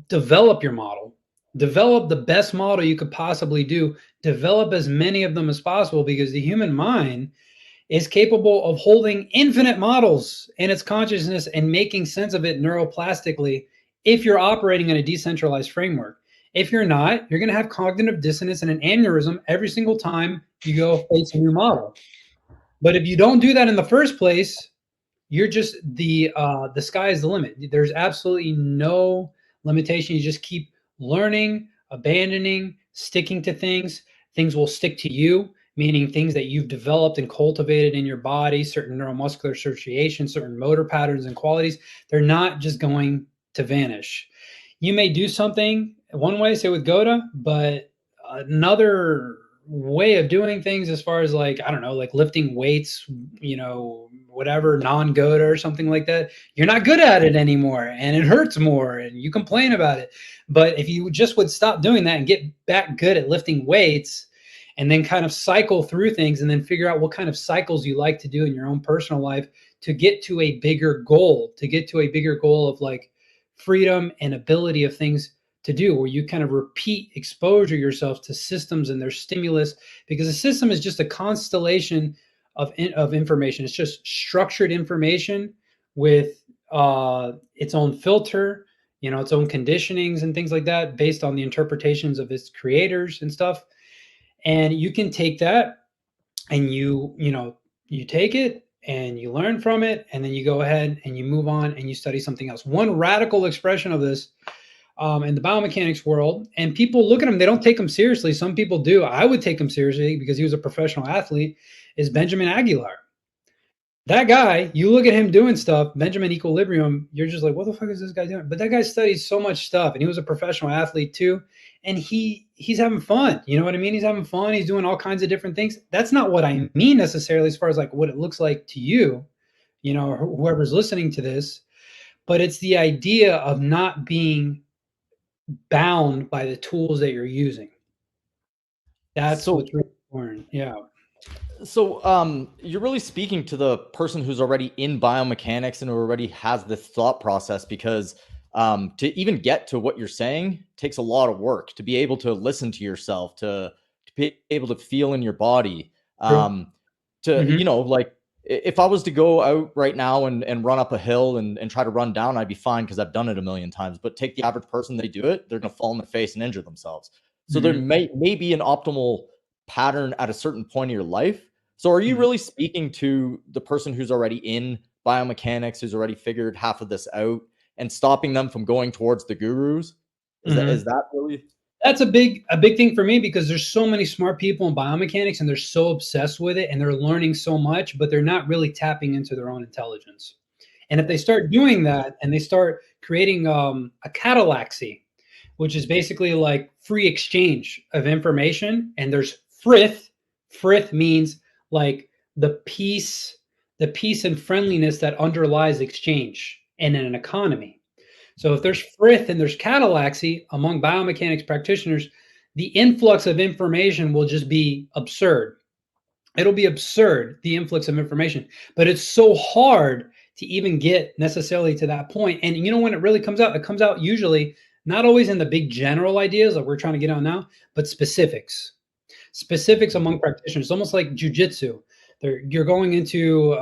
Speaker 2: develop your model. Develop the best model you could possibly do. Develop as many of them as possible because the human mind is capable of holding infinite models in its consciousness and making sense of it neuroplastically if you're operating in a decentralized framework. If you're not, you're going to have cognitive dissonance and an aneurysm every single time you go face a new model. But if you don't do that in the first place, you're just the sky is the limit. There's absolutely no limitation. You just keep learning, abandoning, sticking to things. Things will stick to you, meaning things that you've developed and cultivated in your body, certain neuromuscular associations, certain motor patterns and qualities. They're not just going to vanish. You may do something one way, say with GOTA, but another way of doing things as far as like, I don't know, like lifting weights, whatever, non-GOTA or something like that, you're not good at it anymore and it hurts more and you complain about it. But if you just would stop doing that and get back good at lifting weights and then kind of cycle through things and then figure out what kind of cycles you like to do in your own personal life to get to a bigger goal, of like freedom and ability of things to do, where you kind of repeat exposure yourself to systems and their stimulus, because a system is just a constellation of information. It's just structured information with its own filter, its own conditionings and things like that based on the interpretations of its creators and stuff. And you can take that and you take it and you learn from it, and then you go ahead and you move on and you study something else. One radical expression of this in the biomechanics world, and people look at him, they don't take him seriously. Some people do. I would take him seriously because he was a professional athlete, is Benjamin Aguilar. That guy, you look at him doing stuff, Benjamin Equilibrium, you're just like, what the fuck is this guy doing? But that guy studies so much stuff, and he was a professional athlete too. And he's having fun. You know what I mean? He's having fun. He's doing all kinds of different things. That's not what I mean necessarily as far as like what it looks like to you, whoever's listening to this. But it's the idea of not being bound by the tools that you're using. That's what's really important. Yeah.
Speaker 3: So you're really speaking to the person who's already in biomechanics and who already has this thought process, because to even get to what you're saying takes a lot of work to be able to listen to yourself, to be able to feel in your body. Like if I was to go out right now and run up a hill and try to run down, I'd be fine because I've done it a million times. But take the average person, they do it, they're going to fall on their face and injure themselves. So there may be an optimal pattern at a certain point in your life. So are you really speaking to the person who's already in biomechanics, who's already figured half of this out, and stopping them from going towards the gurus? Is that really?
Speaker 2: That's a big thing for me, because there's so many smart people in biomechanics and they're so obsessed with it and they're learning so much, but they're not really tapping into their own intelligence. And if they start doing that and they start creating a catalaxy, which is basically like free exchange of information, and there's frith. Frith means like the peace and friendliness that underlies exchange and in an economy. So if there's frith and there's catalaxy among biomechanics practitioners, the influx of information will just be absurd. It'll be absurd, the influx of information. But it's so hard to even get necessarily to that point. And when it really comes out, it comes out usually not always in the big general ideas like we're trying to get on now, but specifics. specifics among practitioners. It's almost like jujitsu. You're going into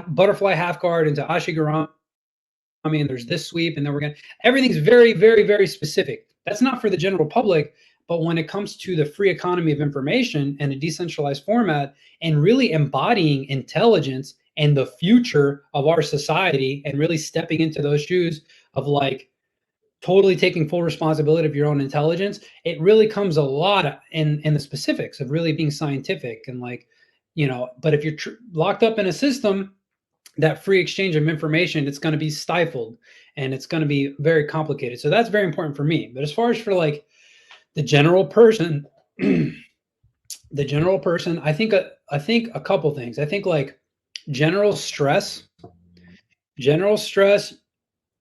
Speaker 2: butterfly half guard into ashigarami, and there's this sweep, and then everything's very, very, very specific. That's not for the general public, but when it comes to the free economy of information and a decentralized format and really embodying intelligence and the future of our society and really stepping into those shoes of like totally taking full responsibility of your own intelligence, it really comes a lot in the specifics of really being scientific and like, but if you're locked up in a system, that free exchange of information, it's going to be stifled and it's going to be very complicated. So that's very important for me. But as far as for like the general person, I think a couple things. I think like general stress,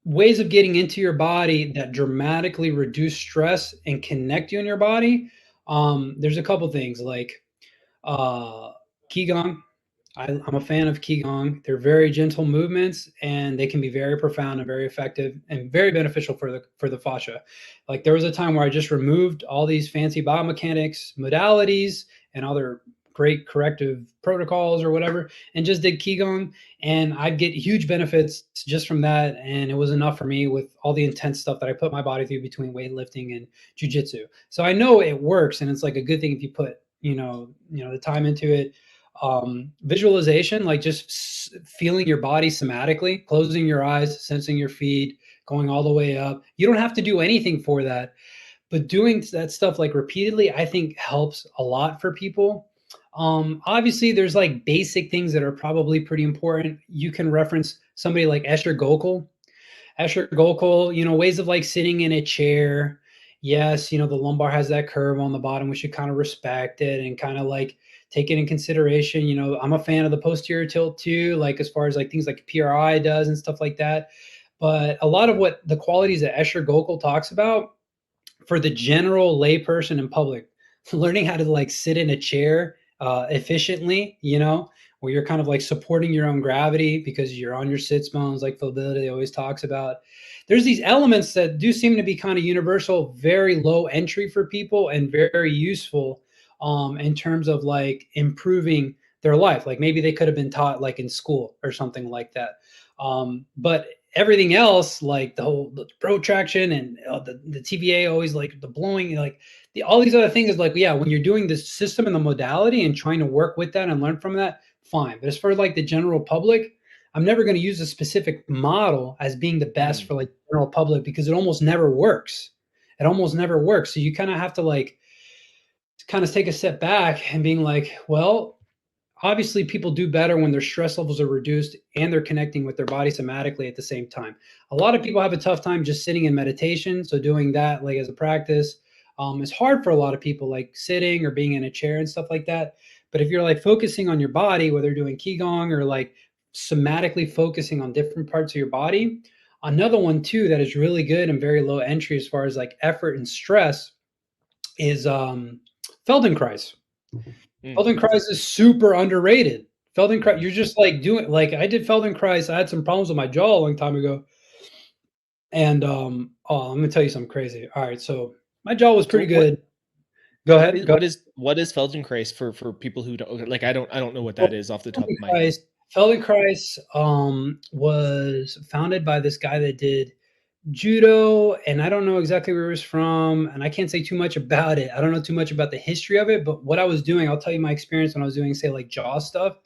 Speaker 2: ways of getting into your body that dramatically reduce stress and connect you in your body. There's a couple things like Qigong. I'm a fan of Qigong. They're very gentle movements and they can be very profound and very effective and very beneficial for the fascia. Like there was a time where I just removed all these fancy biomechanics modalities and other great corrective protocols or whatever and just did Qigong, and I'd get huge benefits just from that. And it was enough for me with all the intense stuff that I put my body through between weightlifting and jujitsu. So I know it works, and it's like a good thing if you put the time into it. Visualization, like just feeling your body somatically, closing your eyes, sensing your feet, going all the way up. You don't have to do anything for that, but doing that stuff like repeatedly, I think helps a lot for people. Obviously there's like basic things that are probably pretty important. You can reference somebody like Escher Gokul, ways of like sitting in a chair. Yes, the lumbar has that curve on the bottom. We should kind of respect it and kind of like take it in consideration. I'm a fan of the posterior tilt too, like as far as like things like PRI does and stuff like that. But a lot of what the qualities that Escher Gokul talks about for the general layperson in public, learning how to like sit in a chair efficiently, where you're kind of like supporting your own gravity because you're on your sits bones, like Phil Billy always talks about. There's these elements that do seem to be kind of universal, very low entry for people and very useful in terms of like improving their life. Like maybe they could have been taught like in school or something like that. But everything else, like the protraction and the TVA, always like the blowing, like all these other things is like, yeah, when you're doing the system and the modality and trying to work with that and learn from that, fine. But as far as like the general public, I'm never going to use a specific model as being the best for like the general public because it almost never works. So you kind of have to like kind of take a step back and being like, well, obviously people do better when their stress levels are reduced and they're connecting with their body somatically at the same time. A lot of people have a tough time just sitting in meditation. So doing that like as a practice is hard for a lot of people, like sitting or being in a chair and stuff like that. But if you're like focusing on your body, whether you're doing Qigong or like somatically focusing on different parts of your body, another one too that is really good and very low entry as far as like effort and stress is Feldenkrais. Feldenkrais is super underrated. Feldenkrais, you're just like doing, like I did Feldenkrais. I had some problems with my jaw a long time ago. And let me tell you something crazy. All right, so my jaw was pretty good. Go ahead.
Speaker 1: What is Feldenkrais for people who don't like? I don't know what that is off the top of my head.
Speaker 2: Feldenkrais was founded by this guy that did judo, and I don't know exactly where it was from, and I can't say too much about it. I don't know too much about the history of it, but what I was doing, I'll tell you my experience when I was doing, say, like jaw stuff.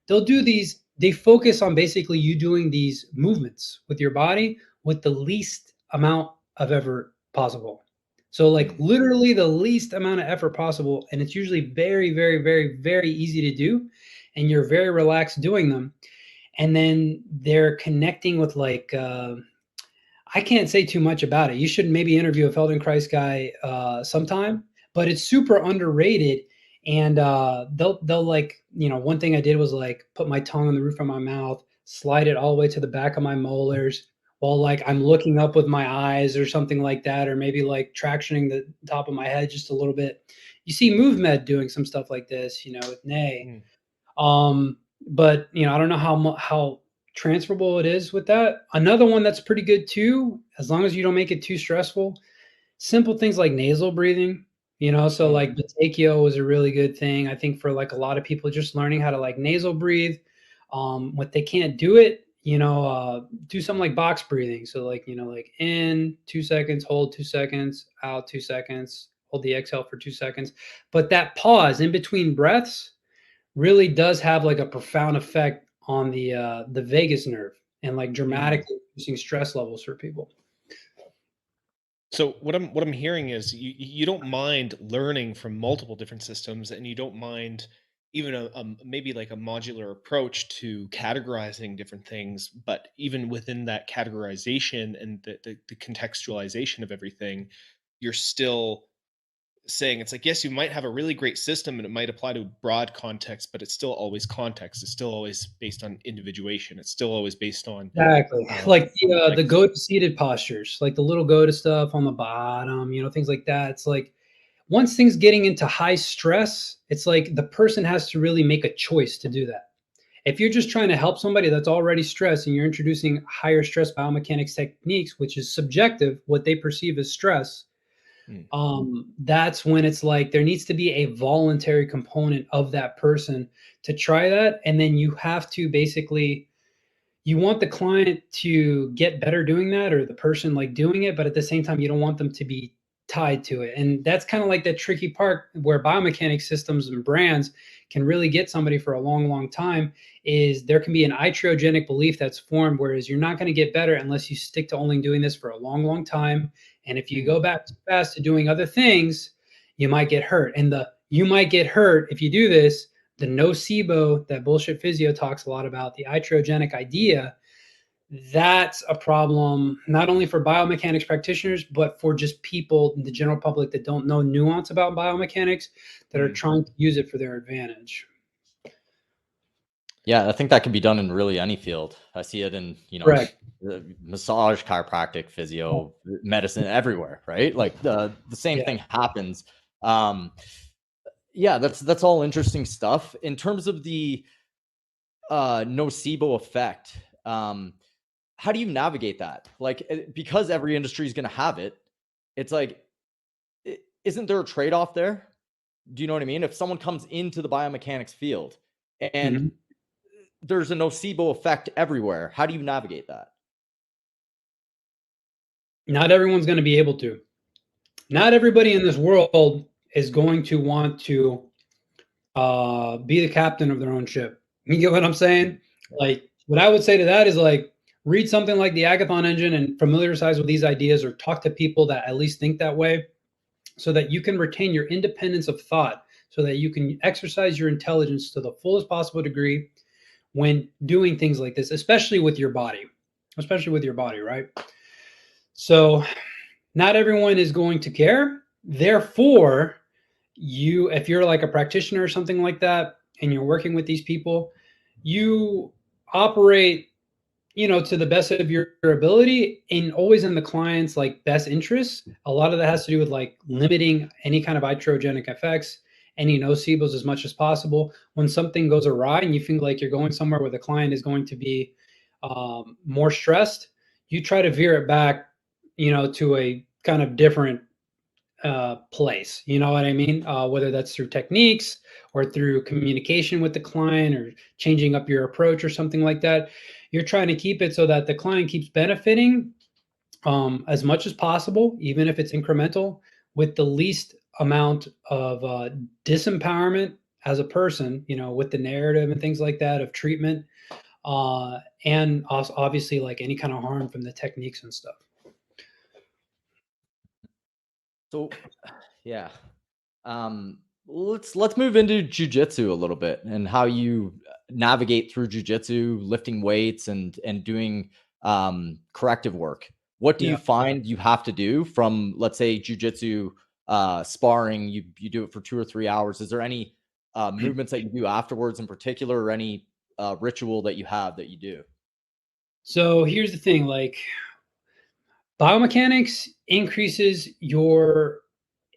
Speaker 2: They focus on basically you doing these movements with your body with the least amount of effort possible. So like literally the least amount of effort possible, and it's usually very, very, very, very easy to do, and you're very relaxed doing them. And then they're connecting with like I can't say too much about it. You should maybe interview a Feldenkrais guy sometime, but it's super underrated. And they'll like, one thing I did was like put my tongue on the roof of my mouth, slide it all the way to the back of my molars while like I'm looking up with my eyes or something like that, or maybe like tractioning the top of my head just a little bit. You see MoveMed doing some stuff like this, with Nay. But I don't know how transferable it is with that. Another one that's pretty good too, as long as you don't make it too stressful, simple things like nasal breathing. You know, so like Batakio was a really good thing. I think for like a lot of people just learning how to like nasal breathe. What they can't do it, do something like box breathing. So like, like in 2 seconds, hold 2 seconds, out 2 seconds, hold the exhale for 2 seconds. But that pause in between breaths really does have like a profound effect on the vagus nerve and like dramatically reducing stress levels for people.
Speaker 1: So what I'm hearing is you don't mind learning from multiple different systems, and you don't mind even maybe like a modular approach to categorizing different things. But even within that categorization and the contextualization of everything, you're still saying it's like, yes, you might have a really great system and it might apply to a broad context, but it's still always context. It's still always based on individuation. It's still always based on
Speaker 2: Exactly. Like the
Speaker 1: like,
Speaker 2: goat seated postures, like the little goat stuff on the bottom, things like that. It's like once things getting into high stress, it's like the person has to really make a choice to do that. If you're just trying to help somebody that's already stressed and you're introducing higher stress biomechanics techniques, which is subjective, what they perceive as stress, that's when it's like there needs to be a voluntary component of that person to try that. And then you have to basically, you want the client to get better doing that or the person like doing it, but at the same time, you don't want them to be tied to it. And that's kind of like that tricky part where biomechanics systems and brands can really get somebody for a long, long time is there can be an iatrogenic belief that's formed, whereas you're not going to get better unless you stick to only doing this for a long, long time. And if you go back too fast to doing other things, you might get hurt. And you might get hurt if you do this, the nocebo that bullshit physio talks a lot about, the iatrogenic idea, that's a problem not only for biomechanics practitioners, but for just people, the general public that don't know nuance about biomechanics that are trying to use it for their advantage.
Speaker 3: Yeah, I think that can be done in really any field. I see it in,
Speaker 2: Correct.
Speaker 3: massage, chiropractic, physio, medicine, everywhere, right? Like the same thing happens. Yeah, that's all interesting stuff. In terms of the nocebo effect, how do you navigate that? Like, because every industry is going to have it, it's like, isn't there a trade-off there? Do you know what I mean? If someone comes into the biomechanics field and there's a nocebo effect everywhere, how do you navigate that?
Speaker 2: Not everyone's going to be able to. Not everybody in this world is going to want to be the captain of their own ship. You get what I'm saying? Like, what I would say to that is like, read something like the Agathon Engine and familiarize with these ideas, or talk to people that at least think that way, so that you can retain your independence of thought, so that you can exercise your intelligence to the fullest possible degree when doing things like this, especially with your body, right? So not everyone is going to care. Therefore, if you're like a practitioner or something like that, and you're working with these people, you operate, to the best of your ability and always in the client's like best interests. A lot of that has to do with like limiting any kind of iatrogenic effects, any nocebos as much as possible. When something goes awry and you think like you're going somewhere where the client is going to be more stressed, you try to veer it back, to a kind of different place. You know what I mean? Whether that's through techniques or through communication with the client or changing up your approach or something like that. You're trying to keep it so that the client keeps benefiting as much as possible, even if it's incremental, with the least amount of disempowerment as a person, with the narrative and things like that of treatment. And also obviously like any kind of harm from the techniques and stuff.
Speaker 3: So, yeah. Let's move into jujitsu a little bit and how you navigate through jujitsu, lifting weights and doing corrective work. What do you find you have to do from, let's say, jujitsu sparring? You do it for 2 or 3 hours. Is there any movements that you do afterwards in particular, or any ritual that you have that you do?
Speaker 2: So here's the thing, like biomechanics increases your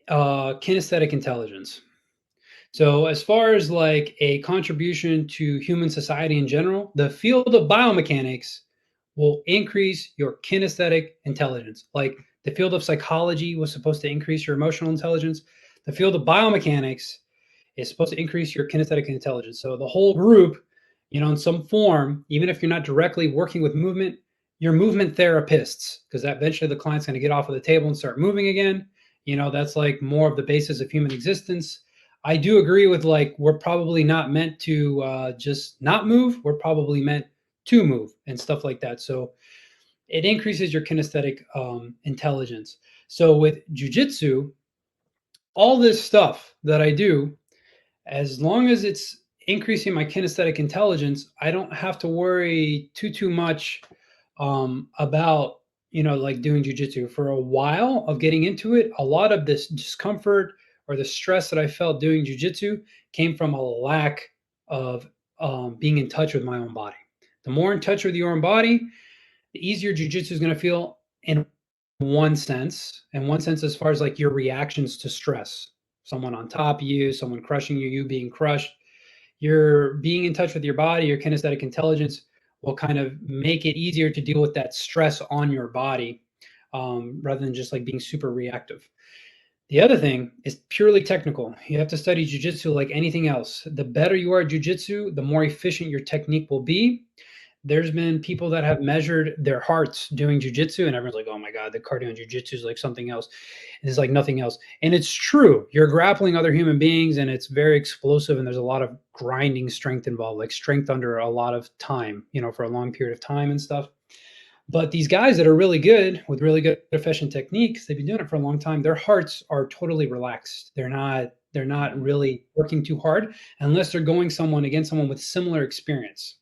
Speaker 2: kinesthetic intelligence. So as far as like a contribution to human society in general, the field of biomechanics will increase your kinesthetic intelligence. Like the field of psychology was supposed to increase your emotional intelligence. The field of biomechanics is supposed to increase your kinesthetic intelligence. So the whole group, in some form, even if you're not directly working with movement, you're movement therapists, because eventually the client's going to get off of the table and start moving again. That's like more of the basis of human existence. I do agree with we're probably not meant to just not move. We're probably meant to move and stuff like that. So it increases your kinesthetic intelligence. So with jujitsu, all this stuff that I do, as long as it's increasing my kinesthetic intelligence, I don't have to worry too much about doing jujitsu. For a while of getting into it, a lot of this discomfort or the stress that I felt doing jujitsu came from a lack of being in touch with my own body. The more in touch with your own body, the easier jujitsu is going to feel in one sense. And one sense as far as your reactions to stress. Someone on top of you, someone crushing you, you being crushed. You're being in touch with your body, your kinesthetic intelligence will kind of make it easier to deal with that stress on your body rather than just being super reactive. The other thing is purely technical. You have to study jujitsu like anything else. The better you are at jujitsu, the more efficient your technique will be. There's been people that have measured their hearts doing jujitsu, and everyone's like, oh my God, the cardio in jujitsu is like something else. It's like nothing else. And it's true. You're grappling other human beings, and it's very explosive, and there's a lot of grinding strength involved, like strength under a lot of time, for a long period of time and stuff. But these guys that are really good with really good efficient techniques, they've been doing it for a long time. Their hearts are totally relaxed. They're not really working too hard unless they're going against someone with similar experience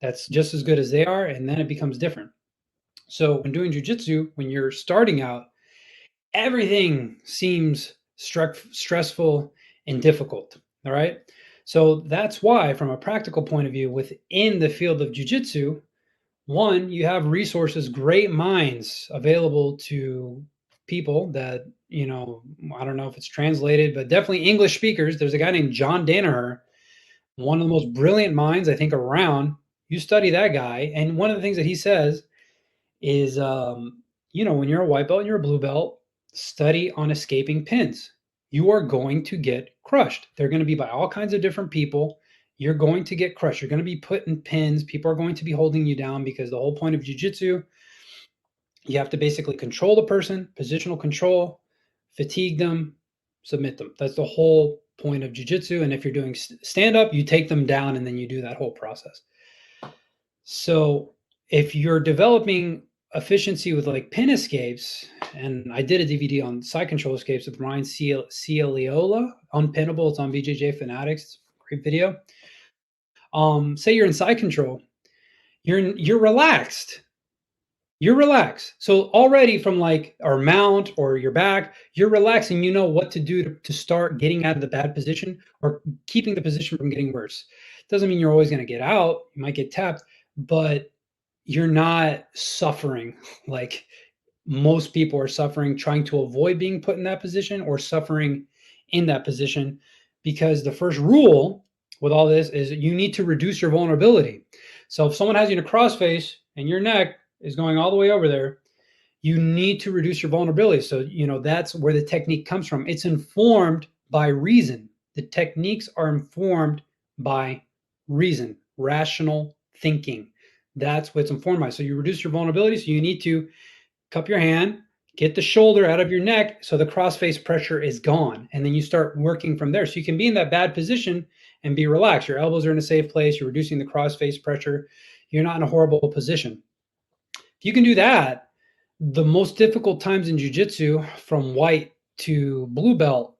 Speaker 2: that's just as good as they are, and then it becomes different. So when doing jujitsu, when you're starting out, everything seems stressful and difficult. All right. So that's why, from a practical point of view, within the field of jujitsu, one, you have resources, great minds available to people that, I don't know if it's translated, but definitely English speakers. There's a guy named John Danaher, one of the most brilliant minds, I think, around. You study that guy, and one of the things that he says is, when you're a white belt and you're a blue belt, study on escaping pins. You are going to get crushed. They're going to be by all kinds of different people. You're going to get crushed. You're going to be put in pins. People are going to be holding you down, because the whole point of jiu-jitsu, you have to basically control the person, positional control, fatigue them, submit them. That's the whole point of jiu-jitsu. And if you're doing stand-up, you take them down, and then you do that whole process. So if you're developing efficiency with pin escapes, and I did a DVD on side control escapes with Ryan Cialiola, Unpinnable. It's on BJJ Fanatics. It's a great video. Say you're in side control, you're relaxed. You're relaxed. So already from our mount or your back, you're relaxing. You know what to do to start getting out of the bad position or keeping the position from getting worse. Doesn't mean you're always going to get out. You might get tapped, but you're not suffering like most people are suffering trying to avoid being put in that position or suffering in that position, because the first rule with all this is you need to reduce your vulnerability. So if someone has you in a crossface and your neck is going all the way over there, you need to reduce your vulnerability. So, that's where the technique comes from. It's informed by reason. The techniques are informed by reason, rational thinking. That's what it's informed by. So you reduce your vulnerability. So you need to cup your hand, get the shoulder out of your neck so the crossface pressure is gone. And then you start working from there. So you can be in that bad position and be relaxed. Your elbows are in a safe place. You're reducing the crossface pressure. You're not in a horrible position. If you can do that, the most difficult times in jiu-jitsu, from white to blue belt,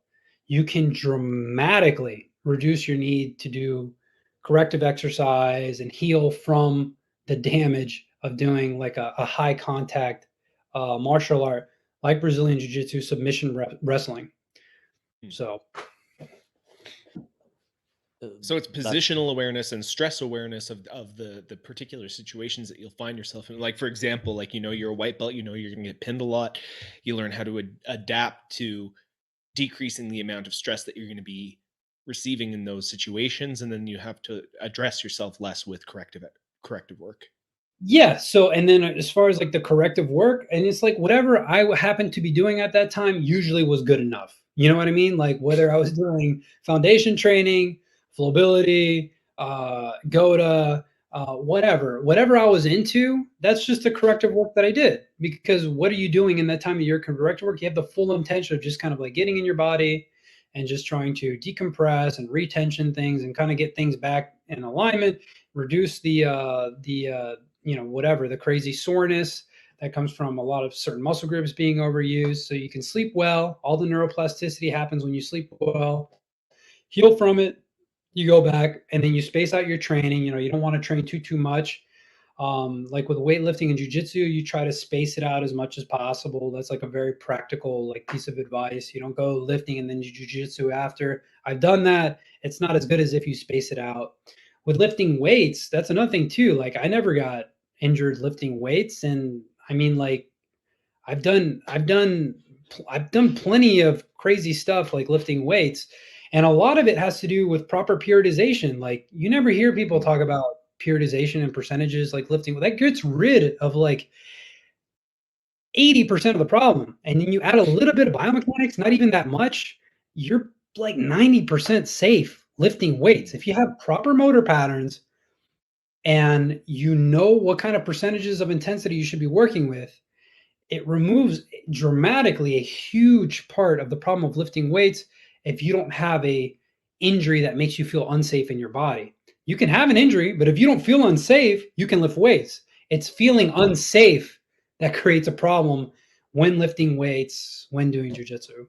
Speaker 2: you can dramatically reduce your need to do corrective exercise and heal from the damage of doing a high contact martial art like Brazilian jiu-jitsu, submission wrestling. So
Speaker 1: it's positional awareness and stress awareness of the particular situations that you'll find yourself in. Like, for example, you're a white belt, you're going to get pinned a lot. You learn how to adapt to decreasing the amount of stress that you're going to be receiving in those situations. And then you have to address yourself less with corrective work.
Speaker 2: Yeah. So, and then as far as the corrective work, and it's whatever I happened to be doing at that time usually was good enough. You know what I mean? Like whether I was doing foundation training, flowability, GOTA, whatever I was into, that's just the corrective work that I did. Because what are you doing in that time of your corrective work? You have the full intention of just kind of like getting in your body and just trying to decompress and retension things and kind of get things back in alignment, reduce whatever the crazy soreness that comes from a lot of certain muscle groups being overused, so you can sleep well. All the neuroplasticity happens when you sleep well. Heal from it. You go back and then you space out your training. You don't want to train too much. Like with weightlifting and jujitsu, you try to space it out as much as possible. That's like a very practical like piece of advice. You don't go lifting and then you jujitsu after. I've done that. It's not as good as if you space it out. With lifting weights, that's another thing too. Like I never got injured lifting weights, and I mean, like I've done plenty of crazy stuff like lifting weights, and a lot of it has to do with proper periodization. Like you never hear people talk about periodization and percentages like lifting. That gets rid of like 80% of the problem. And then you add a little bit of biomechanics, not even that much, you're like 90% safe lifting weights. If you have proper motor patterns and you know what kind of percentages of intensity you should be working with, it removes dramatically a huge part of the problem of lifting weights if you don't have a injury that makes you feel unsafe in your body. You can have an injury, but if you don't feel unsafe, you can lift weights. It's feeling unsafe that creates a problem when lifting weights, when doing jujitsu.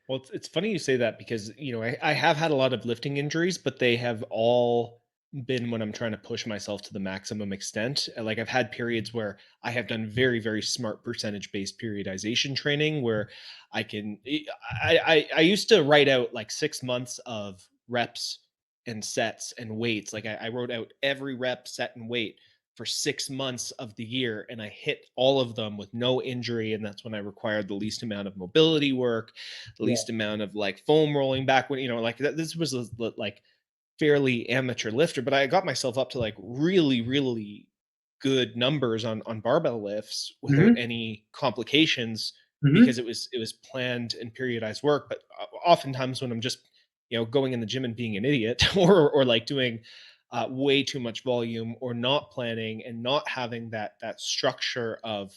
Speaker 1: Well, it's funny you say that because, I have had a lot of lifting injuries, but they have all been when I'm trying to push myself to the maximum extent. Like I've had periods where I have done very, very smart percentage-based periodization training where I used to write out like 6 months of reps and sets and weights. Like I wrote out every rep, set, and weight for 6 months of the year, and I hit all of them with no injury. And that's when I required the least amount of mobility work, the least amount of like foam rolling back when, like this was like fairly amateur lifter, but I got myself up to like really, really good numbers on barbell lifts without any complications because it was planned and periodized work. But oftentimes when I'm just, going in the gym and being an idiot or like doing way too much volume or not planning and not having that structure of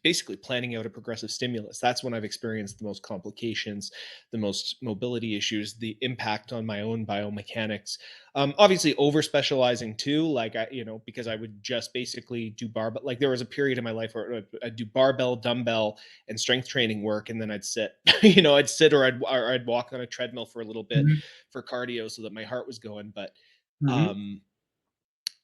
Speaker 1: basically planning out a progressive stimulus, that's when I've experienced the most complications, the most mobility issues, the impact on my own biomechanics. Obviously over specializing too, like because I would just basically do barbell. Like there was a period in my life where I'd do barbell, dumbbell, and strength training work, and then I'd sit. I'd sit or I'd walk on a treadmill for a little bit for cardio so that my heart was going. But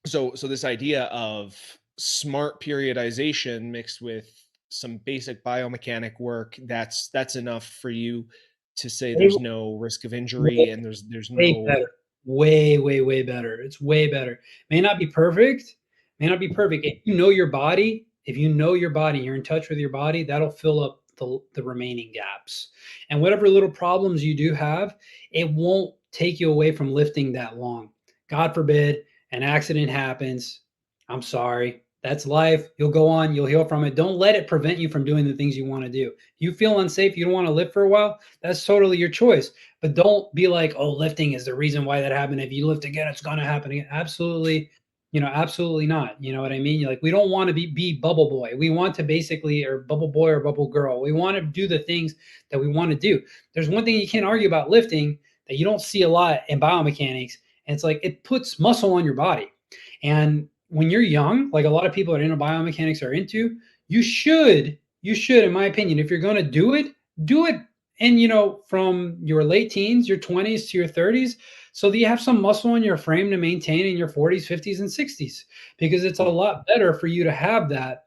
Speaker 1: so this idea of smart periodization mixed with some basic biomechanic work, that's enough for you to say there's no risk of injury and there's
Speaker 2: way
Speaker 1: no
Speaker 2: better. Way better. It's way better. May not be perfect. If you know your body, you're in touch with your body, that'll fill up the remaining gaps. And whatever little problems you do have, it won't take you away from lifting that long. God forbid an accident happens. I'm sorry. That's life. You'll go on, you'll heal from it. Don't let it prevent you from doing the things you want to do. If you feel unsafe, you don't want to lift for a while, that's totally your choice. But don't be like, oh, lifting is the reason why that happened. If you lift again, it's going to happen again. Absolutely, absolutely not. You know what I mean? Like, we don't want to be bubble boy. We want to basically, or bubble boy or bubble girl. We want to do the things that we want to do. There's one thing you can't argue about lifting that you don't see a lot in biomechanics, and it's like it puts muscle on your body. And when you're young, like a lot of people that are into biomechanics are into, you should, in my opinion, if you're going to do it, and from your late teens, your 20s to your 30s, so that you have some muscle in your frame to maintain in your 40s, 50s, and 60s, because it's a lot better for you to have that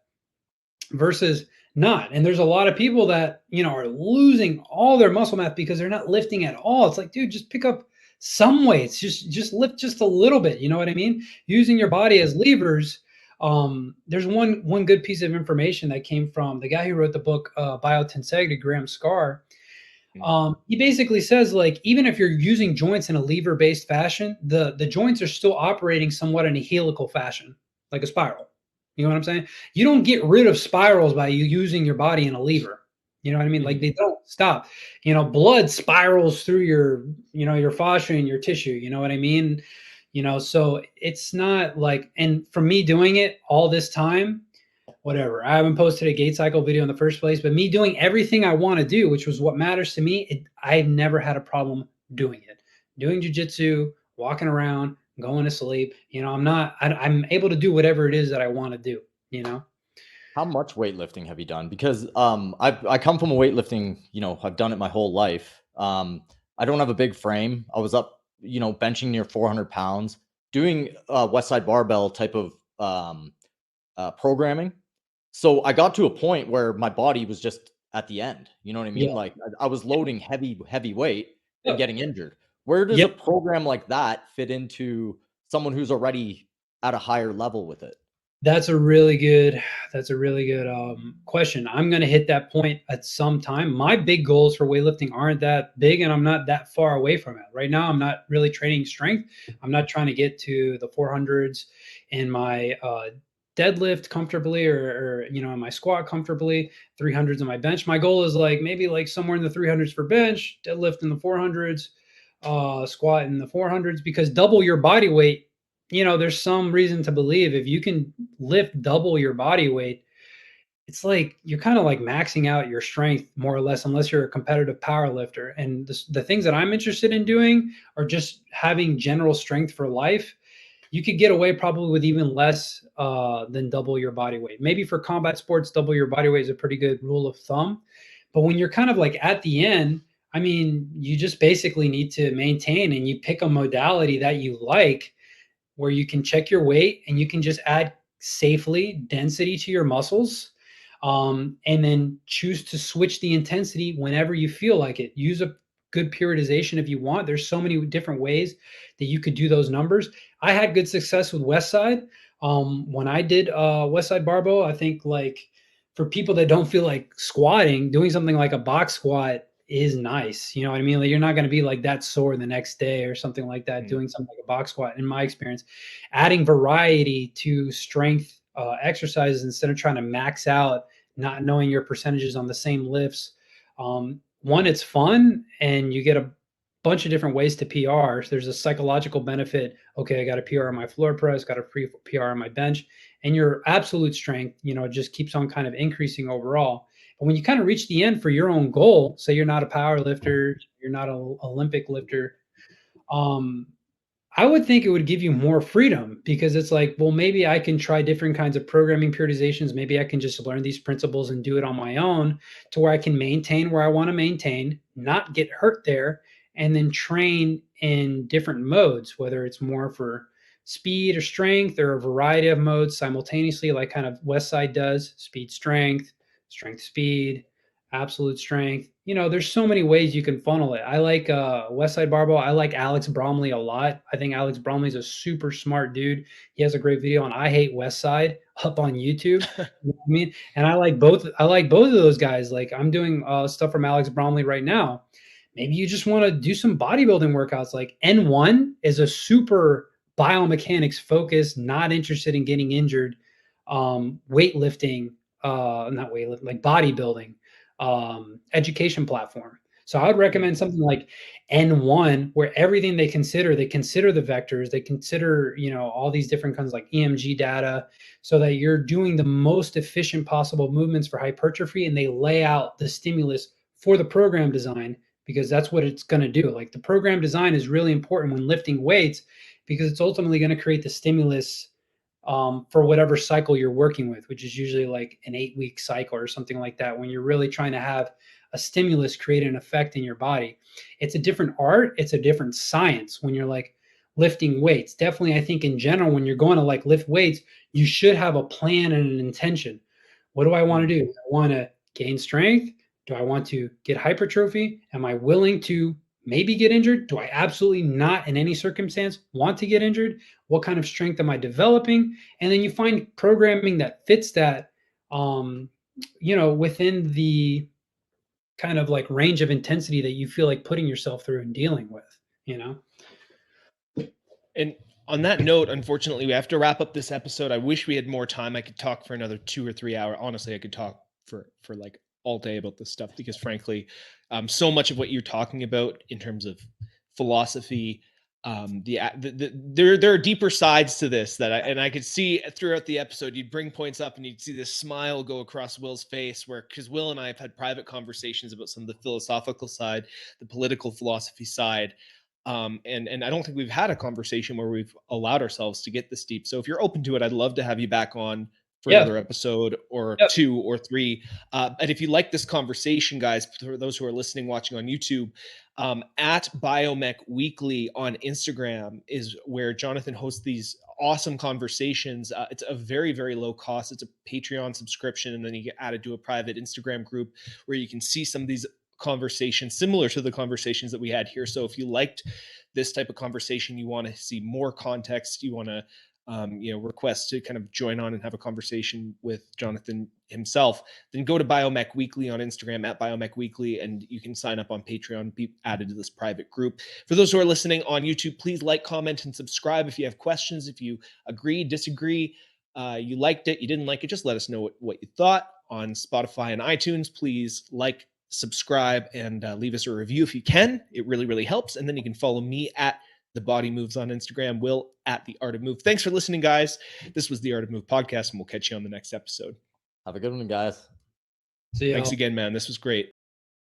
Speaker 2: versus not. And there's a lot of people that, are losing all their muscle mass because they're not lifting at all. It's like, dude, just pick up some weights, just lift just a little bit. You know what I mean? Using your body as levers. There's one good piece of information that came from the guy who wrote the book Biotensegity, Graham Scar. He basically says, like, even if you're using joints in a lever-based fashion, the joints are still operating somewhat in a helical fashion, like a spiral. You know what I'm saying? You don't get rid of spirals by you using your body in a lever. You know what I mean? Like, they don't. stop. You know, blood spirals through your, you know, your fascia and your tissue. You know what I mean? You know, so it's not like, and for me doing it all this time, whatever. I haven't posted a gait cycle video in the first place, but me doing everything I want to do, which was what matters to me, I've never had a problem doing it. Doing jujitsu, walking around, going to sleep. You know, I'm able to do whatever it is that I want to do, you know?
Speaker 3: How much weightlifting have you done? Because I come from a weightlifting, you know, I've done it my whole life. I don't have a big frame. I was up, you know, benching near 400 pounds, doing West Side Barbell type of programming. So I got to a point where my body was just at the end. You know what I mean?
Speaker 2: Yeah.
Speaker 3: Like I was loading heavy weight and
Speaker 2: Yep.
Speaker 3: getting injured. Where does a program like that fit into someone who's already at a higher level with it?
Speaker 2: That's a really good question. I'm going to hit that point at some time. My big goals for weightlifting aren't that big, and I'm not that far away from it. Right now, I'm not really training strength. I'm not trying to get to the 400s in my deadlift comfortably, or you know, in my squat comfortably, 300s in my bench. My goal is like maybe like somewhere in the 300s for bench, deadlift in the 400s, squat in the 400s, because double your body weight, you know, there's some reason to believe if you can lift double your body weight, it's like you're kind of like maxing out your strength more or less, unless you're a competitive power lifter. And the things that I'm interested in doing are just having general strength for life. You could get away probably with even less than double your body weight. Maybe for combat sports, double your body weight is a pretty good rule of thumb. But when you're kind of like at the end, I mean, you just basically need to maintain, and you pick a modality that you like, where you can check your weight and you can just add safely density to your muscles, and then choose to switch the intensity whenever you feel like it. Use a good periodization if you want. There's so many different ways that you could do those numbers. I had good success with West Side. When I did West Side Barbell, I think like for people that don't feel like squatting, doing something like a box squat is nice. You know what I mean? Like you're not going to be like that sore the next day or something like that, doing something like a box squat. In my experience, adding variety to strength exercises instead of trying to max out, not knowing your percentages on the same lifts. One, it's fun, and you get a bunch of different ways to PR. So there's a psychological benefit. Okay, I got a PR on my floor press, got a free PR on my bench, and your absolute strength, you know, just keeps on kind of increasing overall. But when you kind of reach the end for your own goal, say you're not a power lifter, you're not an Olympic lifter, I would think it would give you more freedom, because it's like, well, maybe I can try different kinds of programming periodizations. Maybe I can just learn these principles and do it on my own, to where I can maintain where I want to maintain, not get hurt there, and then train in different modes, whether it's more for speed or strength, or a variety of modes simultaneously, like kind of West Side does: speed, strength, strength, speed, absolute strength. You know, there's so many ways you can funnel it. I like West Side Barbell. I like Alex Bromley a lot. I think Alex Bromley's a super smart dude. He has a great video on I Hate West Side up on YouTube. You know what I mean? And I like both of those guys. Like I'm doing stuff from Alex Bromley right now. Maybe you just want to do some bodybuilding workouts. Like N1 is a super biomechanics focused, not interested in getting injured, weightlifting, not weightlifting, like bodybuilding education platform. So I would recommend something like N1, where everything they consider the vectors, they consider, you know, all these different kinds of like EMG data, so that you're doing the most efficient possible movements for hypertrophy, and they lay out the stimulus for the program design, because that's what it's going to do. Like the program design is really important when lifting weights, because it's ultimately going to create the stimulus for whatever cycle you're working with, which is usually like an 8-week cycle or something like that, when you're really trying to have a stimulus create an effect in your body. It's a different art. It's a different science when you're like lifting weights. Definitely, I think in general, when you're going to like lift weights, you should have a plan and an intention. What do I want to do? Do I want to gain strength? Do I want to get hypertrophy? Am I willing to maybe get injured? Do I absolutely not in any circumstance want to get injured? What kind of strength am I developing? And then you find programming that fits that, you know, within the kind of like range of intensity that you feel like putting yourself through and dealing with, you know?
Speaker 1: And on that note, unfortunately, we have to wrap up this episode. I wish we had more time. I could talk for another 2 or 3 hours. Honestly, I could talk for like all day about this stuff, because frankly, so much of what you're talking about in terms of philosophy, there are deeper sides to this that I could see throughout the episode. You'd bring points up and you'd see this smile go across Will's face, because Will and I have had private conversations about some of the philosophical side, the political philosophy side. And I don't think we've had a conversation where we've allowed ourselves to get this deep. So if you're open to it, I'd love to have you back on for another episode or 2 or 3. And if you like this conversation, guys, for those who are listening, watching on YouTube, at Biomech Weekly on Instagram is where Jonathan hosts these awesome conversations. It's a very, very low cost. It's a Patreon subscription, and then you get added to a private Instagram group where you can see some of these conversations similar to the conversations that we had here. So if you liked this type of conversation, you want to see more context, you want to request to kind of join on and have a conversation with Jonathan himself, then go to Biomech Weekly on Instagram at Biomech Weekly, and you can sign up on Patreon and be added to this private group. For those who are listening on YouTube, please like, comment, and subscribe. If you have questions, if you agree, disagree, you liked it, you didn't like it, just let us know what you thought. On Spotify and iTunes, please like, subscribe, and leave us a review if you can. It really, really helps. And then you can follow me at The Body Moves on Instagram, Will at The Art of Move. Thanks for listening, guys. This was The Art of Move podcast, and we'll catch you on the next episode.
Speaker 3: Have a good one, guys.
Speaker 2: See you.
Speaker 1: Thanks again, man. This was great.